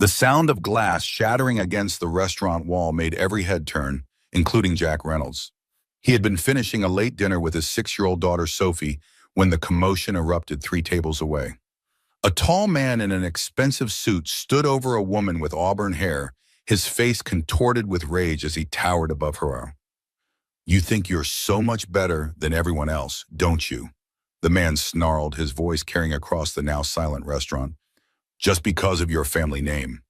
The sound of glass shattering against the restaurant wall made every head turn, including Jack Reynolds. He had been finishing a late dinner with his 6-year-old daughter Sophie when the commotion erupted 3 tables away. A tall man in an expensive suit stood over a woman with auburn hair, his face contorted with rage as he towered above her. "You think you're so much better than everyone else, don't you?" The man snarled, his voice carrying across the now silent restaurant. "Just because of your family name."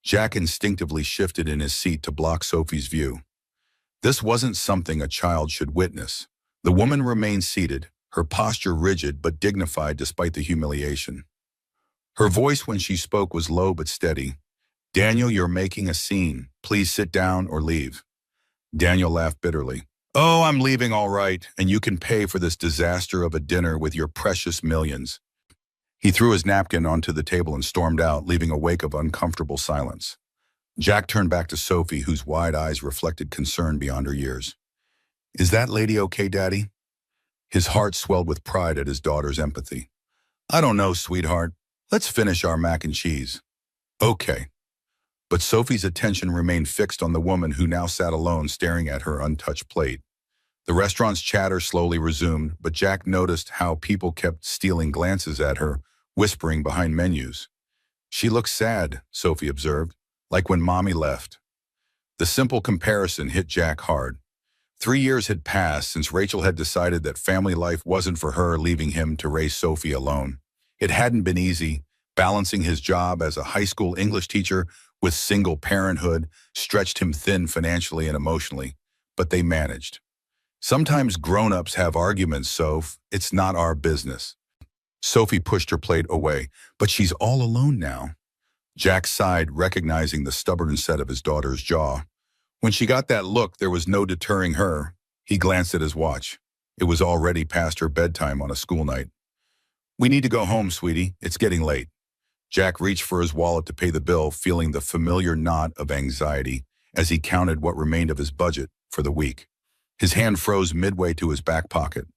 Jack instinctively shifted in his seat to block Sophie's view. This wasn't something a child should witness. The woman remained seated, her posture rigid but dignified despite the humiliation. Her voice when she spoke was low but steady. "Daniel, you're making a scene. Please sit down or leave." Daniel laughed bitterly. "Oh, I'm leaving all right, and you can pay for this disaster of a dinner with your precious millions." He threw his napkin onto the table and stormed out, leaving a wake of uncomfortable silence. Jack turned back to Sophie, whose wide eyes reflected concern beyond her years. "Is that lady okay, Daddy?" His heart swelled with pride at his daughter's empathy. "I don't know, sweetheart. Let's finish our mac and cheese." "Okay." But Sophie's attention remained fixed on the woman who now sat alone, staring at her untouched plate. The restaurant's chatter slowly resumed, but Jack noticed how people kept stealing glances at her, whispering behind menus. "She looks sad," Sophie observed, "like when Mommy left." The simple comparison hit Jack hard. 3 years had passed since Rachel had decided that family life wasn't for her, leaving him to raise Sophie alone. It hadn't been easy. Balancing his job as a high school English teacher with single parenthood stretched him thin financially and emotionally, but they managed. "Sometimes grown-ups have arguments, Soph. It's not our business." Sophie pushed her plate away. "But she's all alone now." Jack sighed, recognizing the stubborn set of his daughter's jaw. When she got that look, there was no deterring her. He glanced at his watch. It was already past her bedtime on a school night. "We need to go home, sweetie. It's getting late." Jack reached for his wallet to pay the bill, feeling the familiar knot of anxiety as he counted what remained of his budget for the week. His hand froze midway to his back pocket.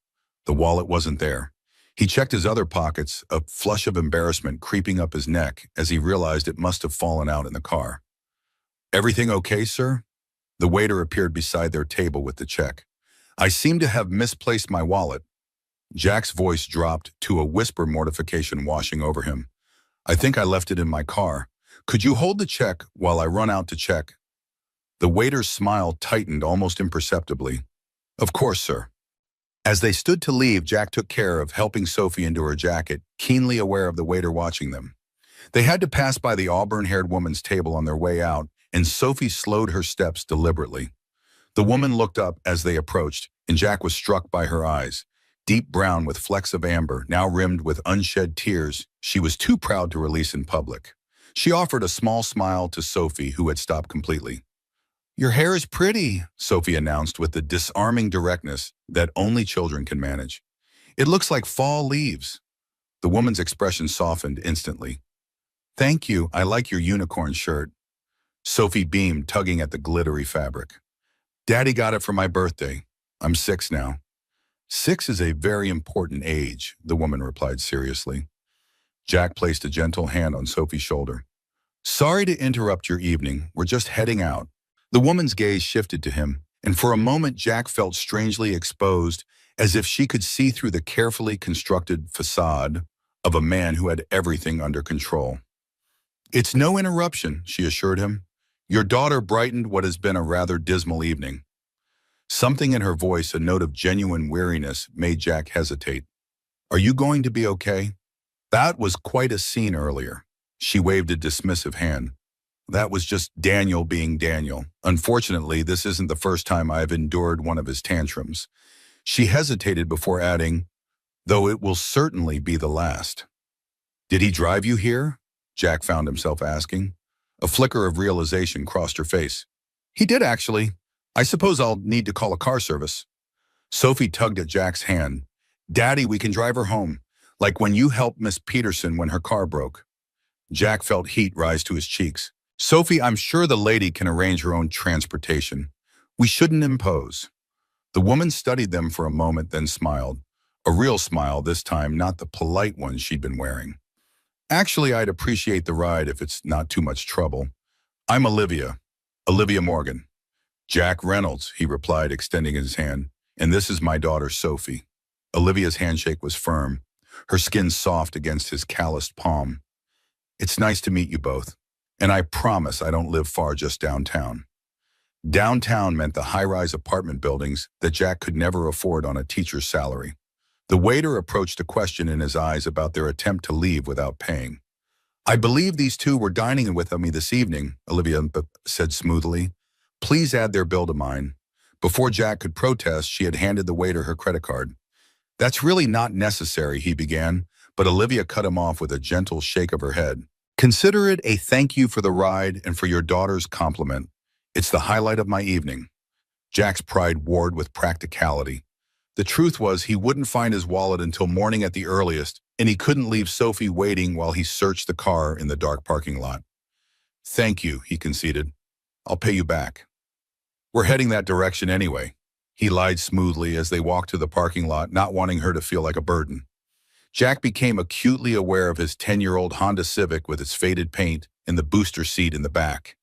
The wallet wasn't there. He checked his other pockets, a flush of embarrassment creeping up his neck as he realized it must have fallen out in the car. "Everything okay, sir?" The waiter appeared beside their table with the check. "I seem to have misplaced my wallet." Jack's voice dropped to a whisper, mortification washing over him. "I think I left it in my car. Could you hold the check while I run out to check?" The waiter's smile tightened almost imperceptibly. "Of course, sir." As they stood to leave, Jack took care of helping Sophie into her jacket, keenly aware of the waiter watching them. They had to pass by the auburn-haired woman's table on their way out, and Sophie slowed her steps deliberately. The woman looked up as they approached, and Jack was struck by her eyes. Deep brown with flecks of amber, now rimmed with unshed tears, she was too proud to release in public. She offered a small smile to Sophie, who had stopped completely. "Your hair is pretty," Sophie announced with the disarming directness that only children can manage. "It looks like fall leaves." The woman's expression softened instantly. "Thank you, I like your unicorn shirt." Sophie beamed, tugging at the glittery fabric. "Daddy got it for my birthday. I'm 6 now." "6 is a very important age," the woman replied seriously. Jack placed a gentle hand on Sophie's shoulder. "Sorry to interrupt your evening. We're just heading out." The woman's gaze shifted to him, and for a moment Jack felt strangely exposed, as if she could see through the carefully constructed facade of a man who had everything under control. "It's no interruption," she assured him. "Your daughter brightened what has been a rather dismal evening." Something in her voice, a note of genuine weariness, made Jack hesitate. "Are you going to be okay?" "That was quite a scene earlier." She waved a dismissive hand. "That was just Daniel being Daniel. Unfortunately, this isn't the first time I've endured one of his tantrums." She hesitated before adding, "though it will certainly be the last." "Did he drive you here?" Jack found himself asking. A flicker of realization crossed her face. "He did, actually. I suppose I'll need to call a car service." Sophie tugged at Jack's hand. "Daddy, we can drive her home, like when you helped Miss Peterson when her car broke." Jack felt heat rise to his cheeks. "Sophie, I'm sure the lady can arrange her own transportation. We shouldn't impose." The woman studied them for a moment, then smiled. A real smile this time, not the polite one she'd been wearing. Actually, I'd appreciate the ride if it's not too much trouble. I'm Olivia. Olivia Morgan. Jack Reynolds, he replied, extending his hand. And this is my daughter, Sophie. Olivia's handshake was firm, her skin soft against his calloused palm. It's nice to meet you both. And I promise I don't live far just downtown. Downtown meant the high-rise apartment buildings that Jack could never afford on a teacher's salary. The waiter approached a question in his eyes about their attempt to leave without paying. I believe these two were dining with me this evening, Olivia said smoothly. Please add their bill to mine. Before Jack could protest, she had handed the waiter her credit card. That's really not necessary, he began, but Olivia cut him off with a gentle shake of her head. Consider it a thank you for the ride and for your daughter's compliment. It's the highlight of my evening. Jack's pride warred with practicality. The truth was he wouldn't find his wallet until morning at the earliest, and he couldn't leave Sophie waiting while he searched the car in the dark parking lot. Thank you, he conceded. I'll pay you back. We're heading that direction anyway. He lied smoothly as they walked to the parking lot, not wanting her to feel like a burden. Jack became acutely aware of his 10-year-old Honda Civic with its faded paint and the booster seat in the back.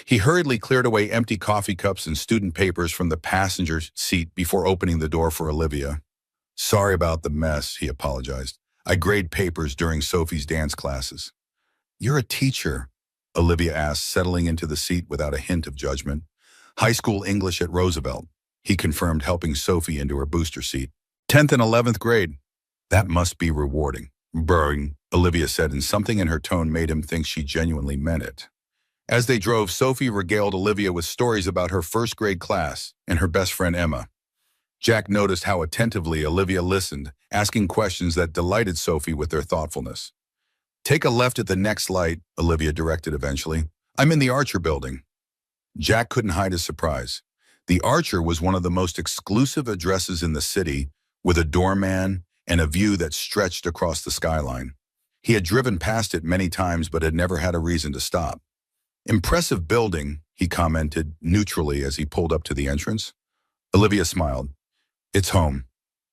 He hurriedly cleared away empty coffee cups and student papers from the passenger seat before opening the door for Olivia. Sorry about the mess, he apologized. I grade papers during Sophie's dance classes. You're a teacher, Olivia asked, settling into the seat without a hint of judgment. High school English at Roosevelt, he confirmed, helping Sophie into her booster seat. 10th and 11th grade. That must be rewarding. Burring, Olivia said, and something in her tone made him think she genuinely meant it. As they drove, Sophie regaled Olivia with stories about her first grade class and her best friend Emma. Jack noticed how attentively Olivia listened, asking questions that delighted Sophie with their thoughtfulness. Take a left at the next light, Olivia directed eventually. I'm in the Archer building. Jack couldn't hide his surprise. The Archer was one of the most exclusive addresses in the city, with a doorman and a view that stretched across the skyline. He had driven past it many times but had never had a reason to stop. Impressive building, he commented neutrally as he pulled up to the entrance. Olivia smiled. It's home.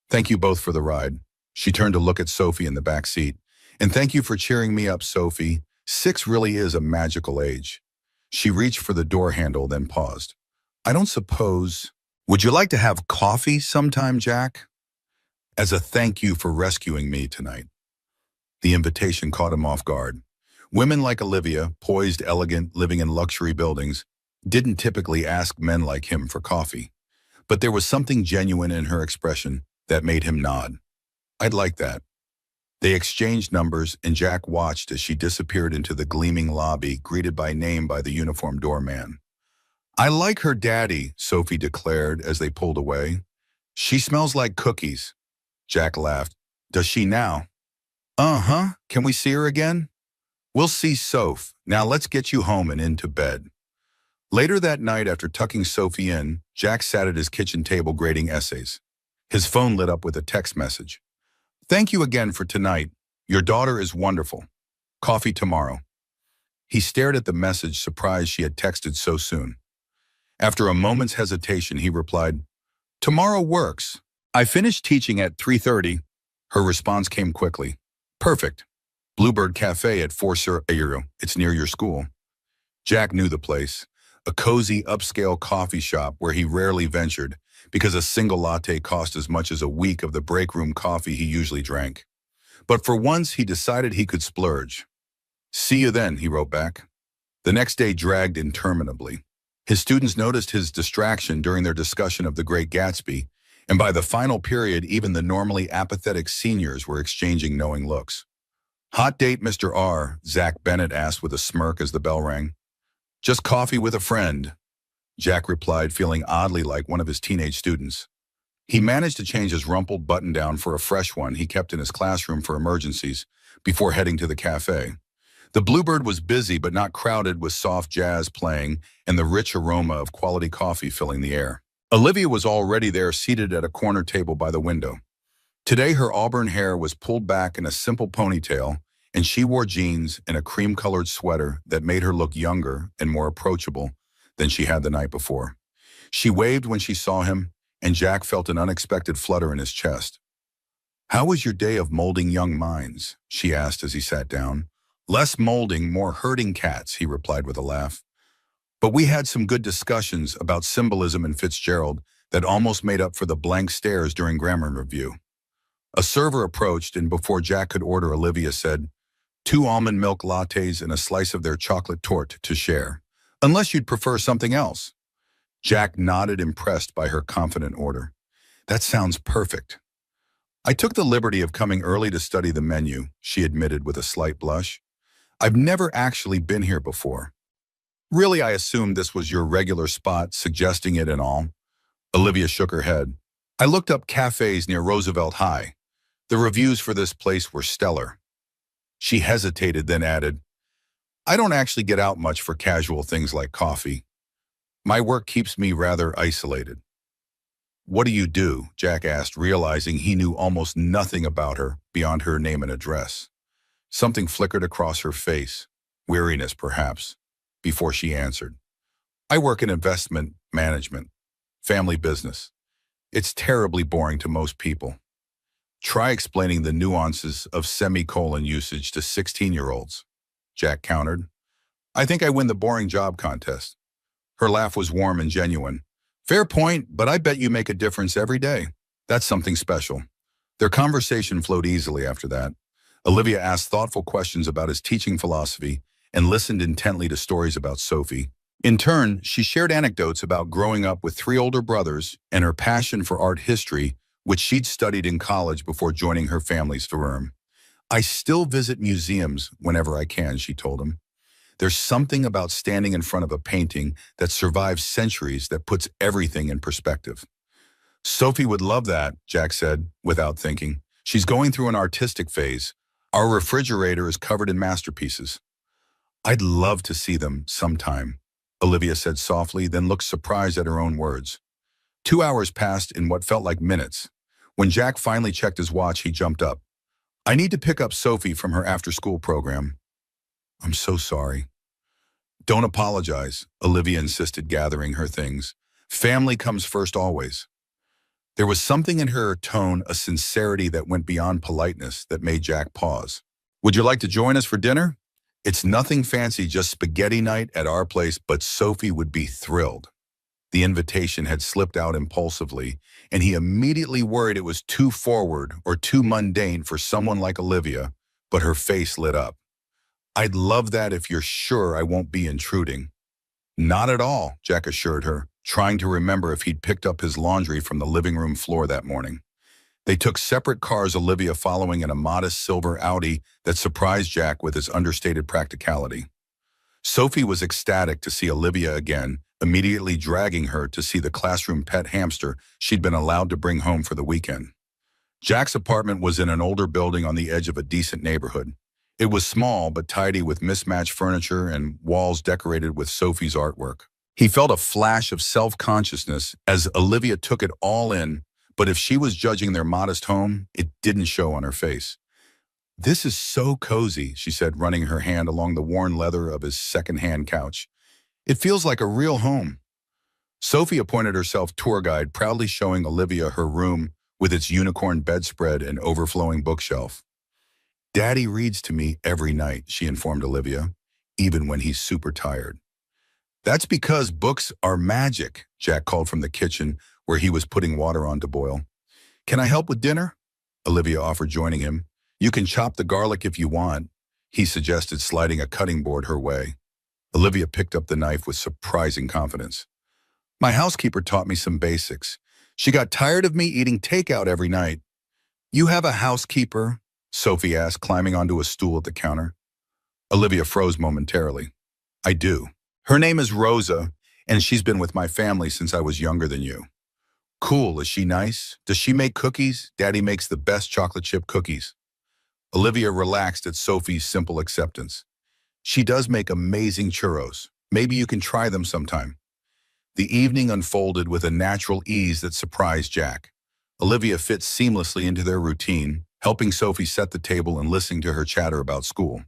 Thank you both for the ride. She turned to look at Sophie in the back seat. And thank you for cheering me up, Sophie. 6 really is a magical age. She reached for the door handle, then paused. I don't suppose... Would you like to have coffee sometime, Jack? As a thank you for rescuing me tonight. The invitation caught him off guard. Women like Olivia, poised, elegant, living in luxury buildings, didn't typically ask men like him for coffee. But there was something genuine in her expression that made him nod. I'd like that. They exchanged numbers, and Jack watched as she disappeared into the gleaming lobby, greeted by name by the uniformed doorman. I like her daddy, Sophie declared as they pulled away. She smells like cookies. Jack laughed. Does she now? Uh-huh. Can we see her again? We'll see Soph. Now let's get you home and into bed. Later that night, after tucking Sophie in, Jack sat at his kitchen table grading essays. His phone lit up with a text message. Thank you again for tonight. Your daughter is wonderful. Coffee tomorrow. He stared at the message, surprised she had texted so soon. After a moment's hesitation, he replied, Tomorrow works. I finished teaching at 3:30. Her response came quickly. Perfect. Bluebird Cafe at 4 €. It's near your school. Jack knew the place, a cozy upscale coffee shop where he rarely ventured because a single latte cost as much as a week of the break room coffee he usually drank. But for once, he decided he could splurge. See you then, he wrote back. The next day dragged interminably. His students noticed his distraction during their discussion of The Great Gatsby, and by the final period, even the normally apathetic seniors were exchanging knowing looks. Hot date, Mr. R., Zach Bennett asked with a smirk as the bell rang. Just coffee with a friend, Jack replied, feeling oddly like one of his teenage students. He managed to change his rumpled button-down for a fresh one he kept in his classroom for emergencies before heading to the cafe. The Bluebird was busy but not crowded, with soft jazz playing and the rich aroma of quality coffee filling the air. Olivia was already there, seated at a corner table by the window. Today, her auburn hair was pulled back in a simple ponytail, and she wore jeans and a cream-colored sweater that made her look younger and more approachable than she had the night before. She waved when she saw him, and Jack felt an unexpected flutter in his chest. How was your day of molding young minds? She asked as he sat down. Less molding, more herding cats, he replied with a laugh. But we had some good discussions about symbolism in Fitzgerald that almost made up for the blank stares during grammar review. A server approached, and before Jack could order, Olivia said, 2 almond milk lattes and a slice of their chocolate torte to share, unless you'd prefer something else. Jack nodded, impressed by her confident order. That sounds perfect. I took the liberty of coming early to study the menu, she admitted with a slight blush. I've never actually been here before. Really, I assumed this was your regular spot, suggesting it and all. Olivia shook her head. I looked up cafes near Roosevelt High. The reviews for this place were stellar. She hesitated, then added, I don't actually get out much for casual things like coffee. My work keeps me rather isolated. What do you do? Jack asked, realizing he knew almost nothing about her beyond her name and address. Something flickered across her face, weariness perhaps, before she answered. I work in investment management, family business. It's terribly boring to most people. Try explaining the nuances of semicolon usage to 16-year-olds, Jack countered. I think I win the boring job contest. Her laugh was warm and genuine. Fair point, but I bet you make a difference every day. That's something special. Their conversation flowed easily after that. Olivia asked thoughtful questions about his teaching philosophy and listened intently to stories about Sophie. In turn, she shared anecdotes about growing up with 3 older brothers and her passion for art history, which she'd studied in college before joining her family's firm. I still visit museums whenever I can, she told him. There's something about standing in front of a painting that survives centuries that puts everything in perspective. Sophie would love that, Jack said, without thinking. She's going through an artistic phase. Our refrigerator is covered in masterpieces. I'd love to see them sometime, Olivia said softly, then looked surprised at her own words. 2 hours passed in what felt like minutes. When Jack finally checked his watch, he jumped up. I need to pick up Sophie from her after-school program. I'm so sorry. Don't apologize, Olivia insisted, gathering her things. Family comes first always. There was something in her tone, a sincerity that went beyond politeness, that made Jack pause. Would you like to join us for dinner? It's nothing fancy, just spaghetti night at our place, but Sophie would be thrilled. The invitation had slipped out impulsively, and he immediately worried it was too forward or too mundane for someone like Olivia, but her face lit up. I'd love that if you're sure I won't be intruding. Not at all, Jack assured her, trying to remember if he'd picked up his laundry from the living room floor that morning. They took separate cars, Olivia following in a modest silver Audi that surprised Jack with its understated practicality. Sophie was ecstatic to see Olivia again, immediately dragging her to see the classroom pet hamster she'd been allowed to bring home for the weekend. Jack's apartment was in an older building on the edge of a decent neighborhood. It was small but tidy, with mismatched furniture and walls decorated with Sophie's artwork. He felt a flash of self-consciousness as Olivia took it all in, but if she was judging their modest home, it didn't show on her face. This is so cozy, she said, running her hand along the worn leather of his second-hand couch. It feels like a real home. Sophie appointed herself tour guide, proudly showing Olivia her room with its unicorn bedspread and overflowing bookshelf. Daddy reads to me every night, she informed Olivia, even when he's super tired. That's because books are magic, Jack called from the kitchen, where he was putting water on to boil. Can I help with dinner? Olivia offered, joining him. You can chop the garlic if you want, he suggested, sliding a cutting board her way. Olivia picked up the knife with surprising confidence. My housekeeper taught me some basics. She got tired of me eating takeout every night. You have a housekeeper? Sophie asked, climbing onto a stool at the counter. Olivia froze momentarily. I do. Her name is Rosa, and she's been with my family since I was younger than you. Cool, is she nice? Does she make cookies? Daddy makes the best chocolate chip cookies. Olivia relaxed at Sophie's simple acceptance. She does make amazing churros. Maybe you can try them sometime. The evening unfolded with a natural ease that surprised Jack. Olivia fit seamlessly into their routine, helping Sophie set the table and listening to her chatter about school.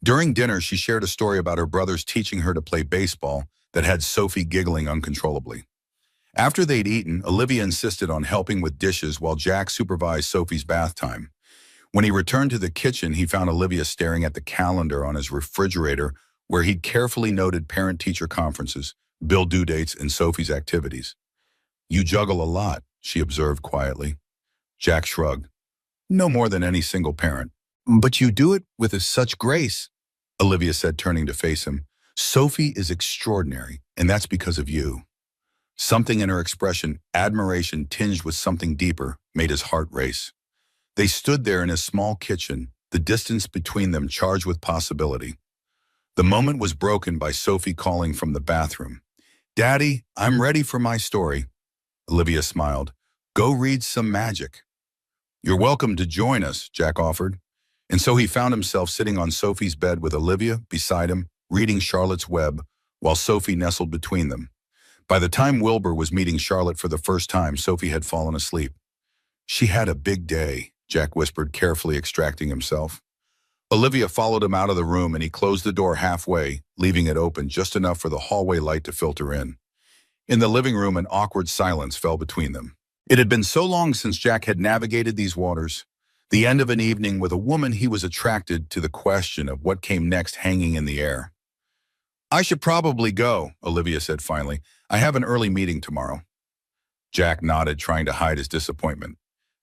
During dinner, she shared a story about her brothers teaching her to play baseball that had Sophie giggling uncontrollably. After they'd eaten, Olivia insisted on helping with dishes while Jack supervised Sophie's bath time. When he returned to the kitchen, he found Olivia staring at the calendar on his refrigerator where he'd carefully noted parent-teacher conferences, bill due dates, and Sophie's activities. "You juggle a lot," she observed quietly. Jack shrugged. "No more than any single parent." "But you do it with such grace," Olivia said, turning to face him. "Sophie is extraordinary, and that's because of you." Something in her expression, admiration tinged with something deeper, made his heart race. They stood there in his small kitchen, the distance between them charged with possibility. The moment was broken by Sophie calling from the bathroom. "Daddy, I'm ready for my story." Olivia smiled. "Go read some magic." "You're welcome to join us," Jack offered. And so he found himself sitting on Sophie's bed with Olivia beside him, reading Charlotte's Web, while Sophie nestled between them. By the time Wilbur was meeting Charlotte for the first time, Sophie had fallen asleep. "She had a big day," Jack whispered, carefully extracting himself. Olivia followed him out of the room, and he closed the door halfway, leaving it open just enough for the hallway light to filter in. In the living room, an awkward silence fell between them. It had been so long since Jack had navigated these waters. The end of an evening with a woman he was attracted to, the question of what came next hanging in the air. "I should probably go," Olivia said finally. "I have an early meeting tomorrow." Jack nodded, trying to hide his disappointment.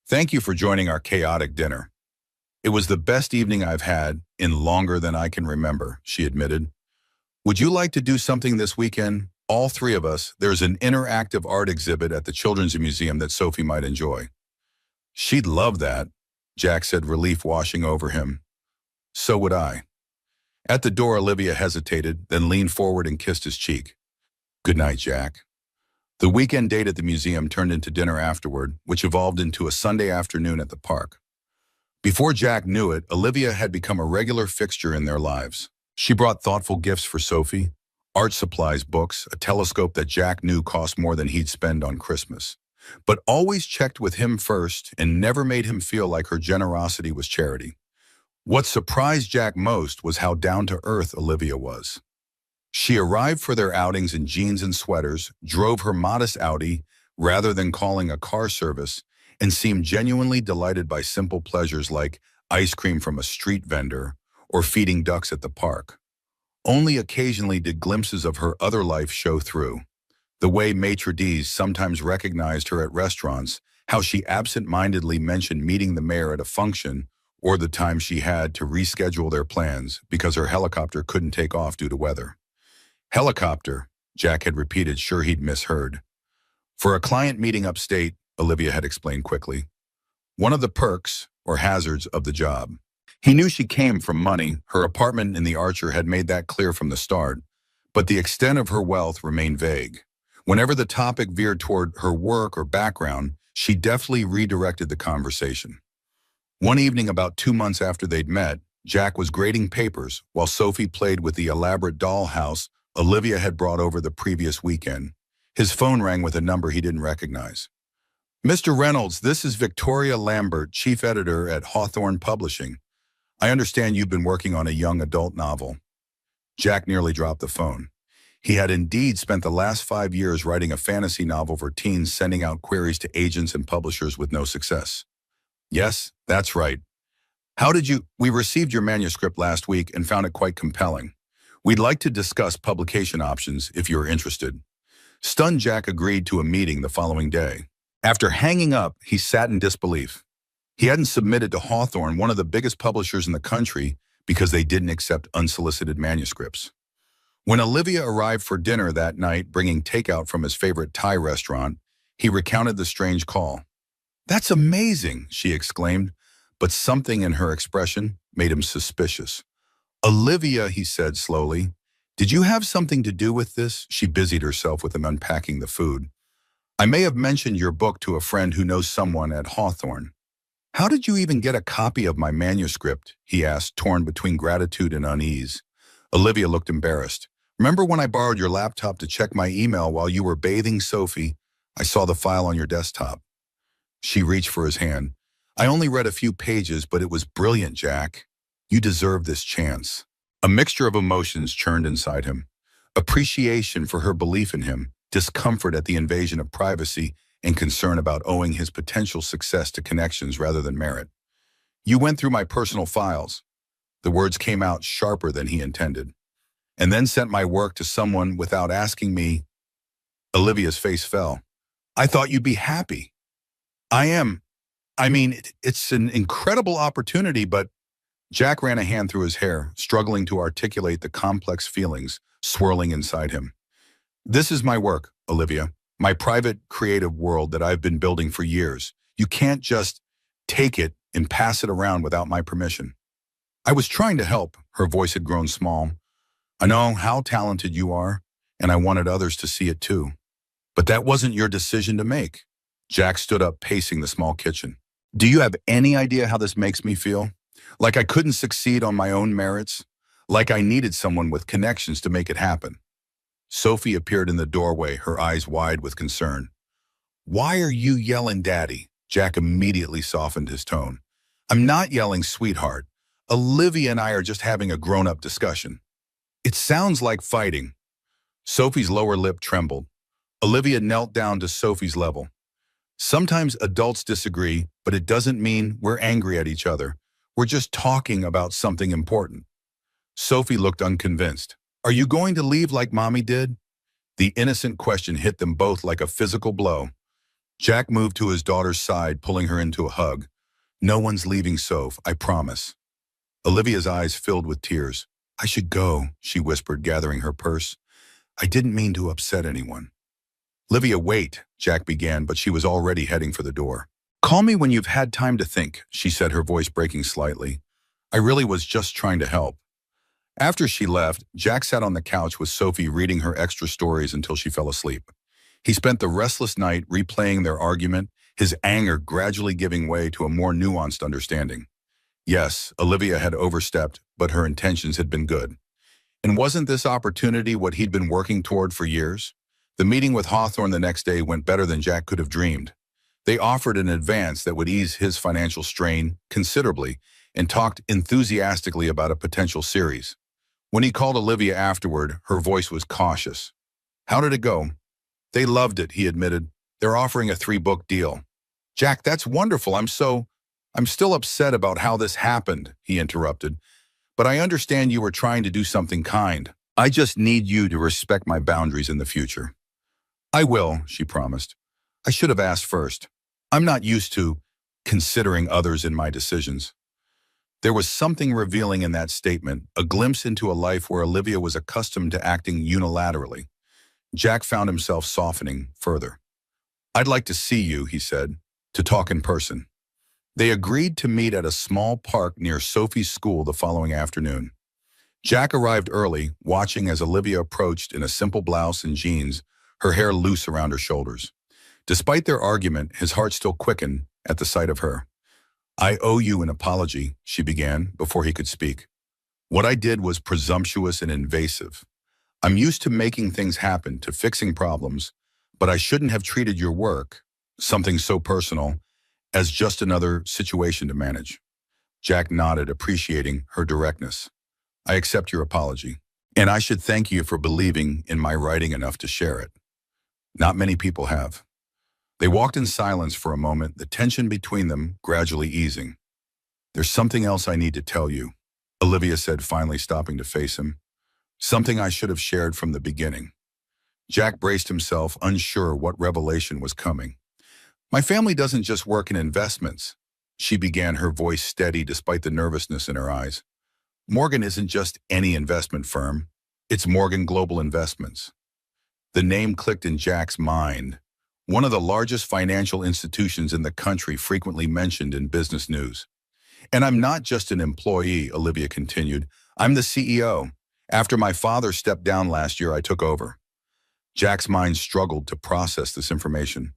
"Thank you for joining our chaotic dinner." "It was the best evening I've had in longer than I can remember," she admitted. "Would you like to do something this weekend? All three of us. There's an interactive art exhibit at the Children's Museum that Sophie might enjoy." "She'd love that," Jack said, relief washing over him. "So would I." At the door, Olivia hesitated, then leaned forward and kissed his cheek. "Good night, Jack." The weekend date at the museum turned into dinner afterward, which evolved into a Sunday afternoon at the park. Before Jack knew it, Olivia had become a regular fixture in their lives. She brought thoughtful gifts for Sophie, art supplies, books, a telescope that Jack knew cost more than he'd spend on Christmas, but always checked with him first and never made him feel like her generosity was charity. What surprised Jack most was how down-to-earth Olivia was. She arrived for their outings in jeans and sweaters, drove her modest Audi rather than calling a car service, and seemed genuinely delighted by simple pleasures like ice cream from a street vendor or feeding ducks at the park. Only occasionally did glimpses of her other life show through. The way maitre d's sometimes recognized her at restaurants, how she absent-mindedly mentioned meeting the mayor at a function, or the time she had to reschedule their plans because her helicopter couldn't take off due to weather. "Helicopter," Jack had repeated, sure he'd misheard. "For a client meeting upstate," Olivia had explained quickly. "One of the perks, or hazards, of the job." He knew she came from money. Her apartment in the Archer had made that clear from the start, but the extent of her wealth remained vague. Whenever the topic veered toward her work or background, she deftly redirected the conversation. One evening, about 2 months after they'd met, Jack was grading papers while Sophie played with the elaborate dollhouse Olivia had brought over the previous weekend. His phone rang with a number he didn't recognize. "Mr. Reynolds, this is Victoria Lambert, chief editor at Hawthorne Publishing. I understand you've been working on a young adult novel." Jack nearly dropped the phone. He had indeed spent the last 5 years writing a fantasy novel for teens, sending out queries to agents and publishers with no success. "Yes, that's right. How did you— We received your manuscript last week and found it quite compelling. We'd like to discuss publication options if you're interested." Stunned, Jack agreed to a meeting the following day. After hanging up, he sat in disbelief. He hadn't submitted to Hawthorne, one of the biggest publishers in the country, because they didn't accept unsolicited manuscripts. When Olivia arrived for dinner that night, bringing takeout from his favorite Thai restaurant, he recounted the strange call. "That's amazing," she exclaimed, but something in her expression made him suspicious. "Olivia," he said slowly, "did you have something to do with this?" She busied herself with unpacking the food. "I may have mentioned your book to a friend who knows someone at Hawthorne." "How did you even get a copy of my manuscript?" he asked, torn between gratitude and unease. Olivia looked embarrassed. "Remember when I borrowed your laptop to check my email while you were bathing Sophie? I saw the file on your desktop." She reached for his hand. "I only read a few pages, but it was brilliant, Jack. You deserve this chance." A mixture of emotions churned inside him. Appreciation for her belief in him, discomfort at the invasion of privacy, and concern about owing his potential success to connections rather than merit. You went through my personal files. The words came out sharper than he intended. And then sent my work to someone without asking me. Olivia's face fell. I thought you'd be happy. I am. I mean, it's an incredible opportunity, but Jack ran a hand through his hair, struggling to articulate the complex feelings swirling inside him. This is my work, Olivia, my private creative world that I've been building for years. You can't just take it and pass it around without my permission. I was trying to help. Her voice had grown small. I know how talented you are, and I wanted others to see it too. But that wasn't your decision to make. Jack stood up, pacing the small kitchen. Do you have any idea how this makes me feel? Like I couldn't succeed on my own merits? Like I needed someone with connections to make it happen? Sophie appeared in the doorway, her eyes wide with concern. Why are you yelling, Daddy? Jack immediately softened his tone. I'm not yelling, sweetheart. Olivia and I are just having a grown-up discussion. It sounds like fighting. Sophie's lower lip trembled. Olivia knelt down to Sophie's level. Sometimes adults disagree, but it doesn't mean we're angry at each other. We're just talking about something important. Sophie looked unconvinced. Are you going to leave like Mommy did? The innocent question hit them both like a physical blow. Jack moved to his daughter's side, pulling her into a hug. No one's leaving, Soph, I promise. Olivia's eyes filled with tears. I should go, she whispered, gathering her purse. I didn't mean to upset anyone. Olivia, wait, Jack began, but she was already heading for the door. Call me when you've had time to think, she said, her voice breaking slightly. I really was just trying to help. After she left, Jack sat on the couch with Sophie reading her extra stories until she fell asleep. He spent the restless night replaying their argument, his anger gradually giving way to a more nuanced understanding. Yes, Olivia had overstepped, but her intentions had been good. And wasn't this opportunity what he'd been working toward for years? The meeting with Hawthorne the next day went better than Jack could have dreamed. They offered an advance that would ease his financial strain considerably and talked enthusiastically about a potential series. When he called Olivia afterward, her voice was cautious. How did it go? They loved it, he admitted. They're offering a 3-book deal. Jack, that's wonderful. I'm still upset about how this happened, he interrupted. But I understand you were trying to do something kind. I just need you to respect my boundaries in the future. I will, she promised. I should have asked first. I'm not used to considering others in my decisions. There was something revealing in that statement, a glimpse into a life where Olivia was accustomed to acting unilaterally. Jack found himself softening further. I'd like to see you, he said, to talk in person. They agreed to meet at a small park near Sophie's school the following afternoon. Jack arrived early, watching as Olivia approached in a simple blouse and jeans, her hair loose around her shoulders. Despite their argument, his heart still quickened at the sight of her. I owe you an apology, she began, before he could speak. What I did was presumptuous and invasive. I'm used to making things happen, to fixing problems, but I shouldn't have treated your work, something so personal, as just another situation to manage. Jack nodded, appreciating her directness. I accept your apology, and I should thank you for believing in my writing enough to share it. Not many people have. They walked in silence for a moment, the tension between them gradually easing. There's something else I need to tell you, Olivia said, finally stopping to face him. Something I should have shared from the beginning. Jack braced himself, unsure what revelation was coming. My family doesn't just work in investments, she began, her voice steady despite the nervousness in her eyes. Morgan isn't just any investment firm. It's Morgan Global Investments. The name clicked in Jack's mind. One of the largest financial institutions in the country, frequently mentioned in business news. And I'm not just an employee, Olivia continued. I'm the CEO. After my father stepped down last year, I took over. Jack's mind struggled to process this information.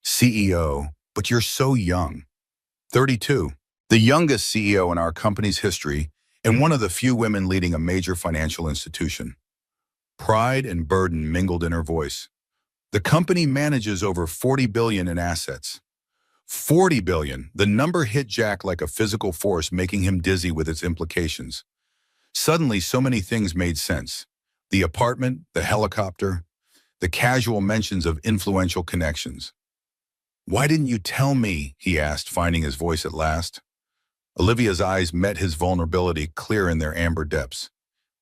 CEO, but you're so young. 32. The youngest CEO in our company's history, and one of the few women leading a major financial institution. Pride and burden mingled in her voice. The company manages over $40 billion in assets. $40 billion. The number hit Jack like a physical force, making him dizzy with its implications. Suddenly, so many things made sense. The apartment, the helicopter, the casual mentions of influential connections. Why didn't you tell me? He asked, finding his voice at last. Olivia's eyes met his vulnerability clear in their amber depths.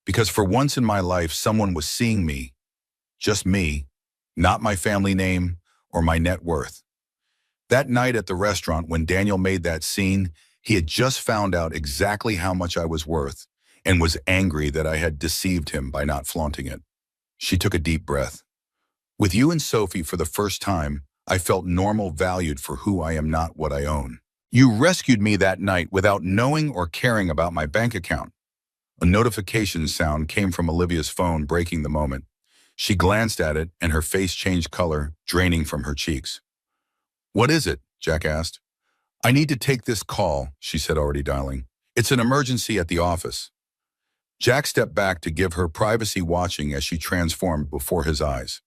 Because for once in my life, someone was seeing me, just me, not my family name or my net worth. That night at the restaurant when Daniel made that scene, he had just found out exactly how much I was worth and was angry that I had deceived him by not flaunting it. She took a deep breath. With you and Sophie for the first time, I felt normal, valued for who I am, not what I own. You rescued me that night without knowing or caring about my bank account. A notification sound came from Olivia's phone, breaking the moment. She glanced at it and her face changed color, draining from her cheeks. What is it? Jack asked. I need to take this call, she said, already dialing. It's an emergency at the office. Jack stepped back to give her privacy, watching as she transformed before his eyes.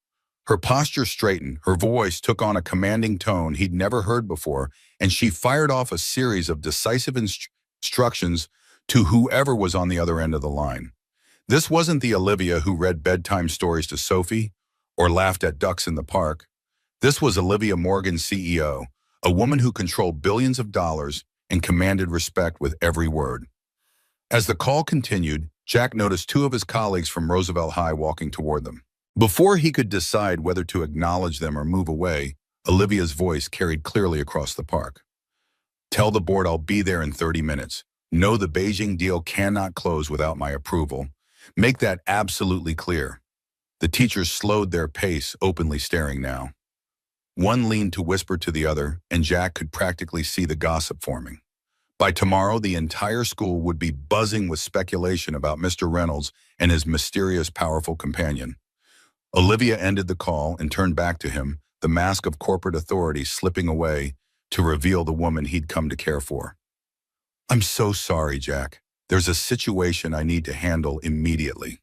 Her posture straightened, her voice took on a commanding tone he'd never heard before, and she fired off a series of decisive instructions to whoever was on the other end of the line. This wasn't the Olivia who read bedtime stories to Sophie or laughed at ducks in the park. This was Olivia Morgan, CEO, a woman who controlled billions of dollars and commanded respect with every word. As the call continued, Jack noticed two of his colleagues from Roosevelt High walking toward them. Before he could decide whether to acknowledge them or move away, Olivia's voice carried clearly across the park. Tell the board I'll be there in 30 minutes. No, the Beijing deal cannot close without my approval. Make that absolutely clear. The teachers slowed their pace, openly staring now. One leaned to whisper to the other, and Jack could practically see the gossip forming. By tomorrow, the entire school would be buzzing with speculation about Mr. Reynolds and his mysterious, powerful companion. Olivia ended the call and turned back to him, the mask of corporate authority slipping away to reveal the woman he'd come to care for. I'm so sorry, Jack. There's a situation I need to handle immediately.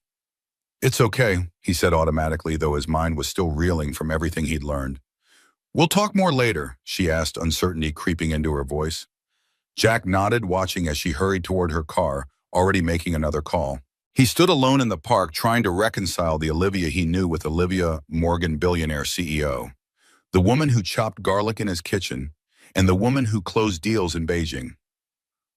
It's okay, he said automatically, though his mind was still reeling from everything he'd learned. We'll talk more later, she asked, uncertainty creeping into her voice. Jack nodded, watching as she hurried toward her car, already making another call. He stood alone in the park, trying to reconcile the Olivia he knew with Olivia Morgan, billionaire CEO. The woman who chopped garlic in his kitchen, and the woman who closed deals in Beijing.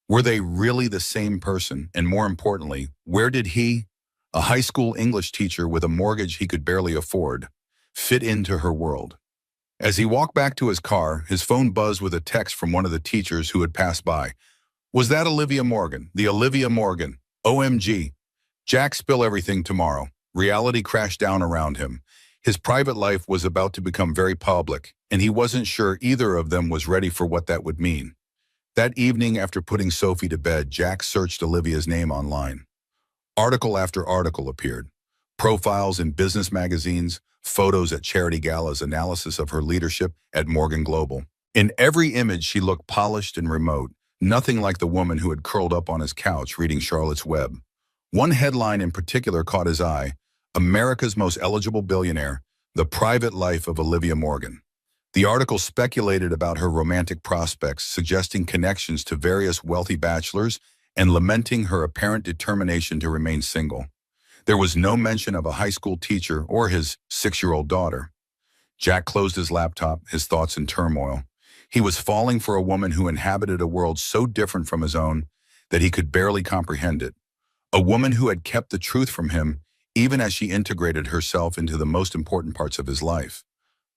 Were they really the same person? And more importantly, where did he, a high school English teacher with a mortgage he could barely afford, fit into her world? As he walked back to his car, his phone buzzed with a text from one of the teachers who had passed by. Was that Olivia Morgan? The Olivia Morgan. OMG. Jack, spill everything tomorrow. Reality crashed down around him. His private life was about to become very public, and he wasn't sure either of them was ready for what that would mean. That evening, after putting Sophie to bed, Jack searched Olivia's name online. Article after article appeared. Profiles in business magazines, photos at charity galas, analysis of her leadership at Morgan Global. In every image, she looked polished and remote, nothing like the woman who had curled up on his couch reading Charlotte's Web. One headline in particular caught his eye: America's most eligible billionaire, the private life of Olivia Morgan. The article speculated about her romantic prospects, suggesting connections to various wealthy bachelors and lamenting her apparent determination to remain single. There was no mention of a high school teacher or his 6-year-old daughter. Jack closed his laptop, his thoughts in turmoil. He was falling for a woman who inhabited a world so different from his own that he could barely comprehend it. A woman who had kept the truth from him, even as she integrated herself into the most important parts of his life.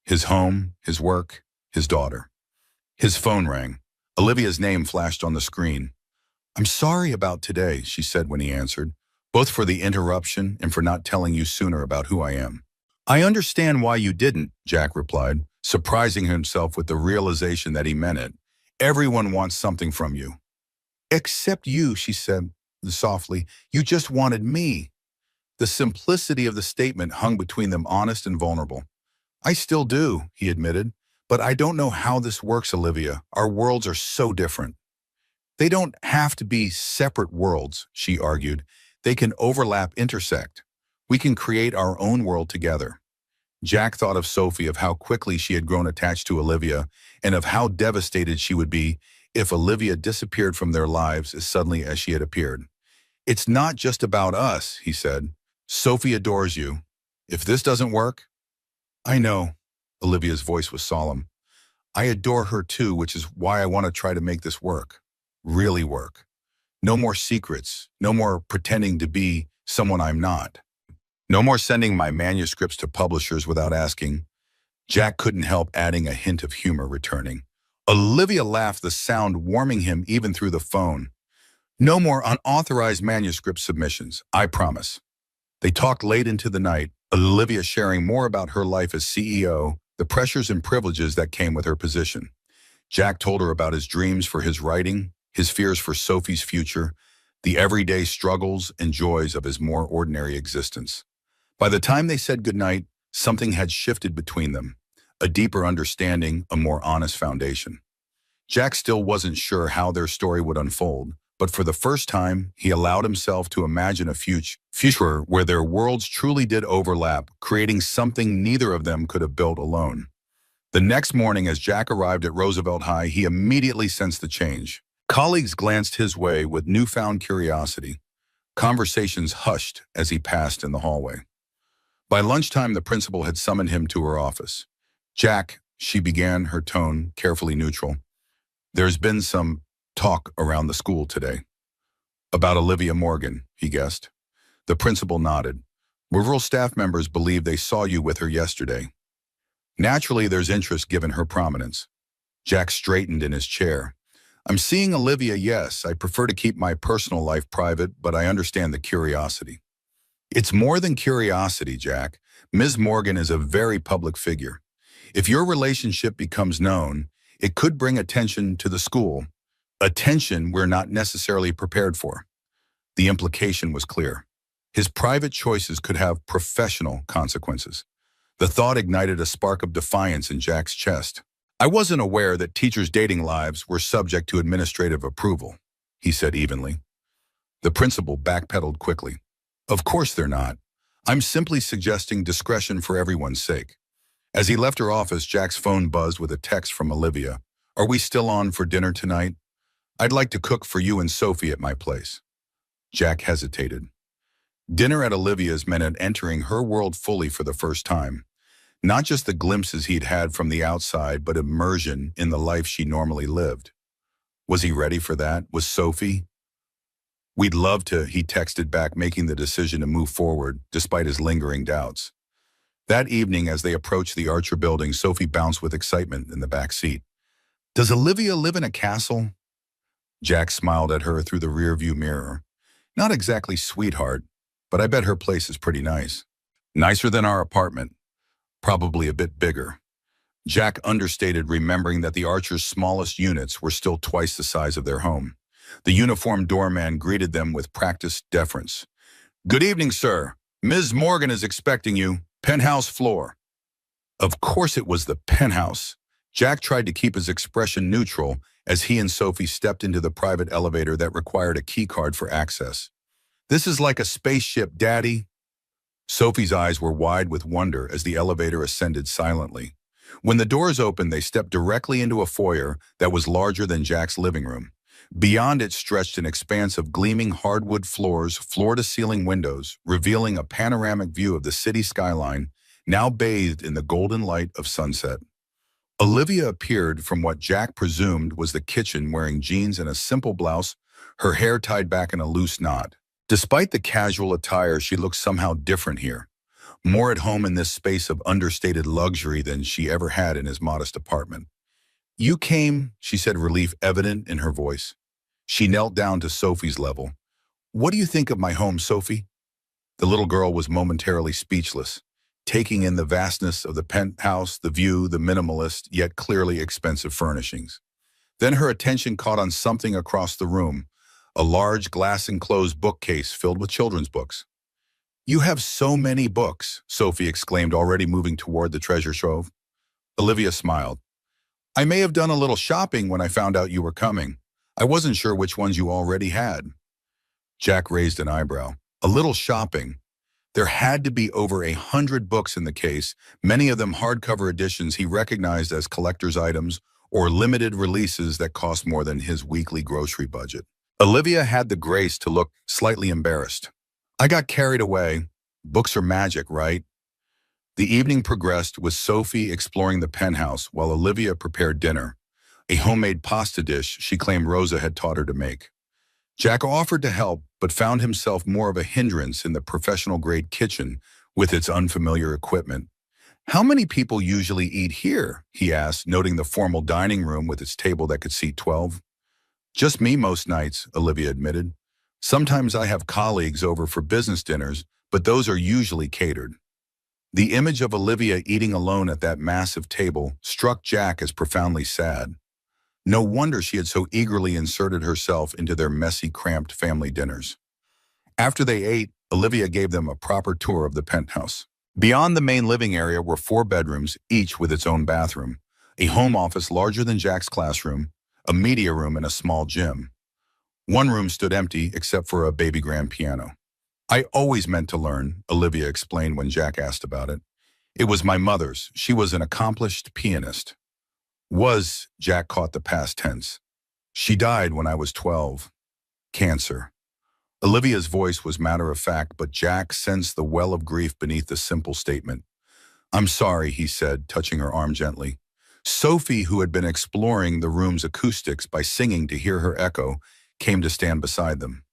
His home, his work, his daughter. His phone rang. Olivia's name flashed on the screen. I'm sorry about today, she said when he answered, both for the interruption and for not telling you sooner about who I am. I understand why you didn't, Jack replied, surprising himself with the realization that he meant it. Everyone wants something from you. Except you, she said softly. You just wanted me. The simplicity of the statement hung between them, honest and vulnerable. I still do, he admitted, but I don't know how this works, Olivia. Our worlds are so different. They don't have to be separate worlds, she argued. They can overlap, intersect. We can create our own world together. Jack thought of Sophie, of how quickly she had grown attached to Olivia, and of how devastated she would be if Olivia disappeared from their lives as suddenly as she had appeared. It's not just about us, he said. Sophie adores you. If this doesn't work... I know, Olivia's voice was solemn. I adore her too, which is why I want to try to make this work. really work. No more secrets, no more pretending to be someone I'm not. No more sending my manuscripts to publishers without asking. Jack couldn't help adding a hint of humor returning. Olivia laughed, the sound warming him even through the phone. No more unauthorized manuscript submissions, I promise. They talked late into the night, Olivia sharing more about her life as CEO, the pressures and privileges that came with her position. Jack told her about his dreams for his writing, his fears for Sophie's future, the everyday struggles and joys of his more ordinary existence. By the time they said goodnight, something had shifted between them, a deeper understanding, a more honest foundation. Jack still wasn't sure how their story would unfold, but for the first time, he allowed himself to imagine a future where their worlds truly did overlap, creating something neither of them could have built alone. The next morning, as Jack arrived at Roosevelt High, he immediately sensed the change. Colleagues glanced his way with newfound curiosity. Conversations hushed as he passed in the hallway. By lunchtime, the principal had summoned him to her office. Jack, she began, her tone carefully neutral. There's been some talk around the school today. About Olivia Morgan, he guessed. The principal nodded. Several staff members believe they saw you with her yesterday. Naturally, there's interest given her prominence. Jack straightened in his chair. I'm seeing Olivia, yes. I prefer to keep my personal life private, but I understand the curiosity. It's more than curiosity, Jack. Ms. Morgan is a very public figure. If your relationship becomes known, it could bring attention to the school, attention we're not necessarily prepared for. The implication was clear. His private choices could have professional consequences. The thought ignited a spark of defiance in Jack's chest. I wasn't aware that teachers' dating lives were subject to administrative approval, he said evenly. The principal backpedaled quickly. Of course they're not. I'm simply suggesting discretion for everyone's sake. As he left her office, Jack's phone buzzed with a text from Olivia. Are we still on for dinner tonight? I'd like to cook for you and Sophie at my place. Jack hesitated. Dinner at Olivia's meant entering her world fully for the first time. Not just the glimpses he'd had from the outside, but immersion in the life she normally lived. Was he ready for that? Was Sophie? We'd love to, he texted back, making the decision to move forward, despite his lingering doubts. That evening, as they approached the Archer building, Sophie bounced with excitement in the back seat. Does Olivia live in a castle? Jack smiled at her through the rearview mirror. Not exactly sweetheart, but I bet her place is pretty nice. Nicer than our apartment. Probably a bit bigger. Jack understated, remembering that the Archer's smallest units were still twice the size of their home. The uniformed doorman greeted them with practiced deference. Good evening, sir. Ms. Morgan is expecting you. Penthouse floor. Of course it was the penthouse. Jack tried to keep his expression neutral as he and Sophie stepped into the private elevator that required a keycard for access. This is like a spaceship, Daddy. Sophie's eyes were wide with wonder as the elevator ascended silently. When the doors opened, they stepped directly into a foyer that was larger than Jack's living room. Beyond it stretched an expanse of gleaming hardwood floors, floor-to-ceiling windows, revealing a panoramic view of the city skyline, now bathed in the golden light of sunset. Olivia appeared from what Jack presumed was the kitchen, wearing jeans and a simple blouse, her hair tied back in a loose knot. Despite the casual attire, she looked somehow different here, more at home in this space of understated luxury than she ever had in his modest apartment. You came, she said, relief evident in her voice. She knelt down to Sophie's level. What do you think of my home, Sophie? The little girl was momentarily speechless, taking in the vastness of the penthouse, the view, the minimalist, yet clearly expensive furnishings. Then her attention caught on something across the room, a large glass-enclosed bookcase filled with children's books. You have so many books, Sophie exclaimed, already moving toward the treasure trove. Olivia smiled. I may have done a little shopping when I found out you were coming. I wasn't sure which ones you already had. Jack raised an eyebrow. A little shopping. There had to be over 100 books in the case, many of them hardcover editions he recognized as collector's items or limited releases that cost more than his weekly grocery budget. Olivia had the grace to look slightly embarrassed. I got carried away. Books are magic, right? The evening progressed with Sophie exploring the penthouse while Olivia prepared dinner. a homemade pasta dish she claimed Rosa had taught her to make. Jack offered to help, but found himself more of a hindrance in the professional-grade kitchen with its unfamiliar equipment. "How many people usually eat here?" he asked, noting the formal dining room with its table that could seat 12. "Just me most nights," Olivia admitted. "Sometimes I have colleagues over for business dinners, but those are usually catered." The image of Olivia eating alone at that massive table struck Jack as profoundly sad. No wonder she had so eagerly inserted herself into their messy, cramped family dinners. After they ate, Olivia gave them a proper tour of the penthouse. Beyond the main living area were 4 bedrooms, each with its own bathroom, a home office larger than Jack's classroom, a media room, and a small gym. One room stood empty except for a baby grand piano. "I always meant to learn," Olivia explained when Jack asked about it. "It was my mother's. She was an accomplished pianist." Was, Jack caught the past tense. "She died when I was 12. Cancer." Olivia's voice was matter-of-fact, but Jack sensed the well of grief beneath the simple statement. "I'm sorry," he said, touching her arm gently. Sophie, who had been exploring the room's acoustics by singing to hear her echo, came to stand beside them.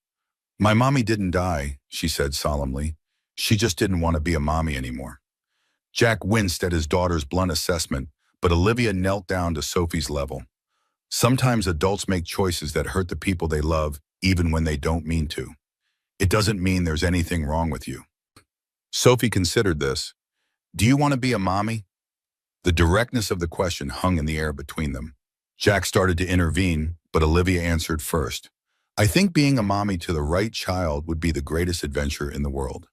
"My mommy didn't die," she said solemnly. "She just didn't want to be a mommy anymore." Jack winced at his daughter's blunt assessment, but Olivia knelt down to Sophie's level. "Sometimes adults make choices that hurt the people they love, even when they don't mean to. It doesn't mean there's anything wrong with you." Sophie considered this. "Do you want to be a mommy?" The directness of the question hung in the air between them. Jack started to intervene, but Olivia answered first. "I think being a mommy to the right child would be the greatest adventure in the world."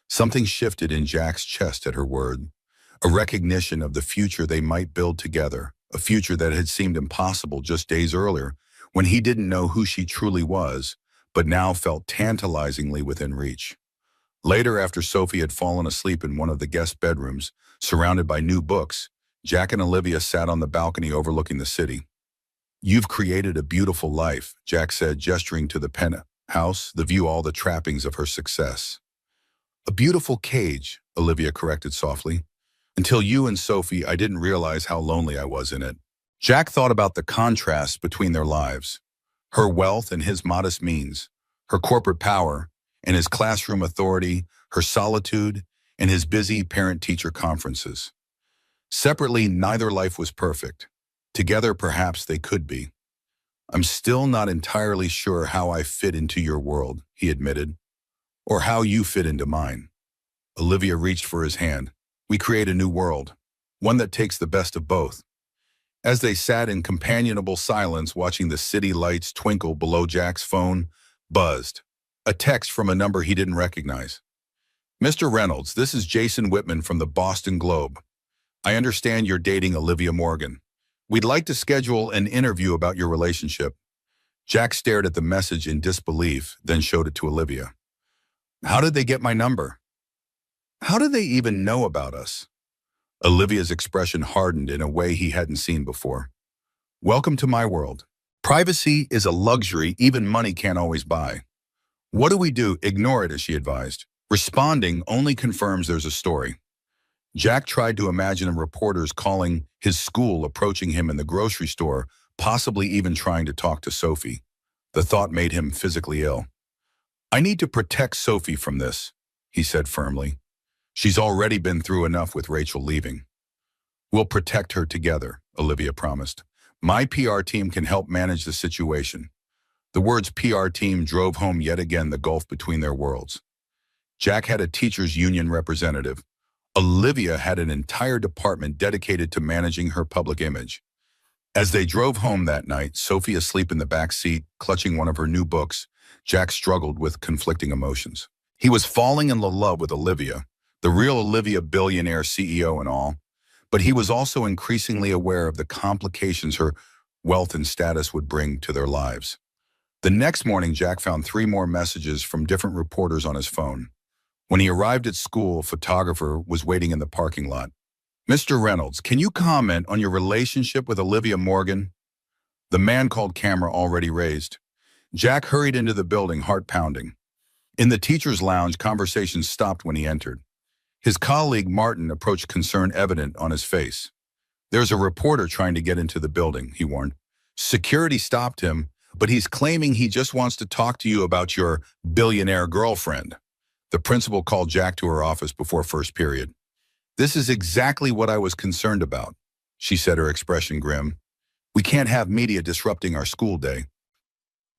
Something shifted in Jack's chest at her word. A recognition of the future they might build together, a future that had seemed impossible just days earlier, when he didn't know who she truly was, but now felt tantalizingly within reach. Later, after Sophie had fallen asleep in one of the guest bedrooms, surrounded by new books, Jack and Olivia sat on the balcony overlooking the city. "You've created a beautiful life," Jack said, gesturing to the penthouse, the view all the trappings of her success. "A beautiful cage," Olivia corrected softly. "Until you and Sophie, I didn't realize how lonely I was in it." Jack thought about the contrast between their lives. Her wealth and his modest means, her corporate power and his classroom authority, her solitude and his busy parent-teacher conferences. Separately, neither life was perfect. Together, perhaps they could be. "I'm still not entirely sure how I fit into your world," he admitted, "or how you fit into mine." Olivia reached for his hand. "We create a new world, one that takes the best of both." As they sat in companionable silence watching the city lights twinkle below, Jack's phone buzzed. A text from a number he didn't recognize. "Mr. Reynolds, this is Jason Whitman from the Boston Globe. I understand you're dating Olivia Morgan. We'd like to schedule an interview about your relationship." Jack stared at the message in disbelief, then showed it to Olivia. "How did they get my number? How do they even know about us?" Olivia's expression hardened in a way he hadn't seen before. "Welcome to my world. Privacy is a luxury even money can't always buy." "What do we do? Ignore it," as she advised. "Responding only confirms there's a story." Jack tried to imagine reporters calling his school, approaching him in the grocery store, possibly even trying to talk to Sophie. The thought made him physically ill. "I need to protect Sophie from this," he said firmly. "She's already been through enough with Rachel leaving." "We'll protect her together," Olivia promised. "My PR team can help manage the situation." The words PR team drove home yet again the gulf between their worlds. Jack had a teachers' union representative. Olivia had an entire department dedicated to managing her public image. As they drove home that night, Sophie asleep in the back seat, clutching one of her new books, Jack struggled with conflicting emotions. He was falling in love with Olivia, the real Olivia, billionaire CEO and all, but he was also increasingly aware of the complications her wealth and status would bring to their lives. The next morning, Jack found 3 more messages from different reporters on his phone. When he arrived at school, a photographer was waiting in the parking lot. "Mr. Reynolds, can you comment on your relationship with Olivia Morgan?" The man called camera already raised. Jack hurried into the building, heart pounding. In the teacher's lounge, conversation stopped when he entered. His colleague, Martin, approached, concern evident on his face. "There's a reporter trying to get into the building," he warned. Security stopped him, but he's claiming he just wants to talk to you about your billionaire girlfriend. The principal called Jack to her office before first period. This is exactly what I was concerned about, she said, her expression grim. We can't have media disrupting our school day.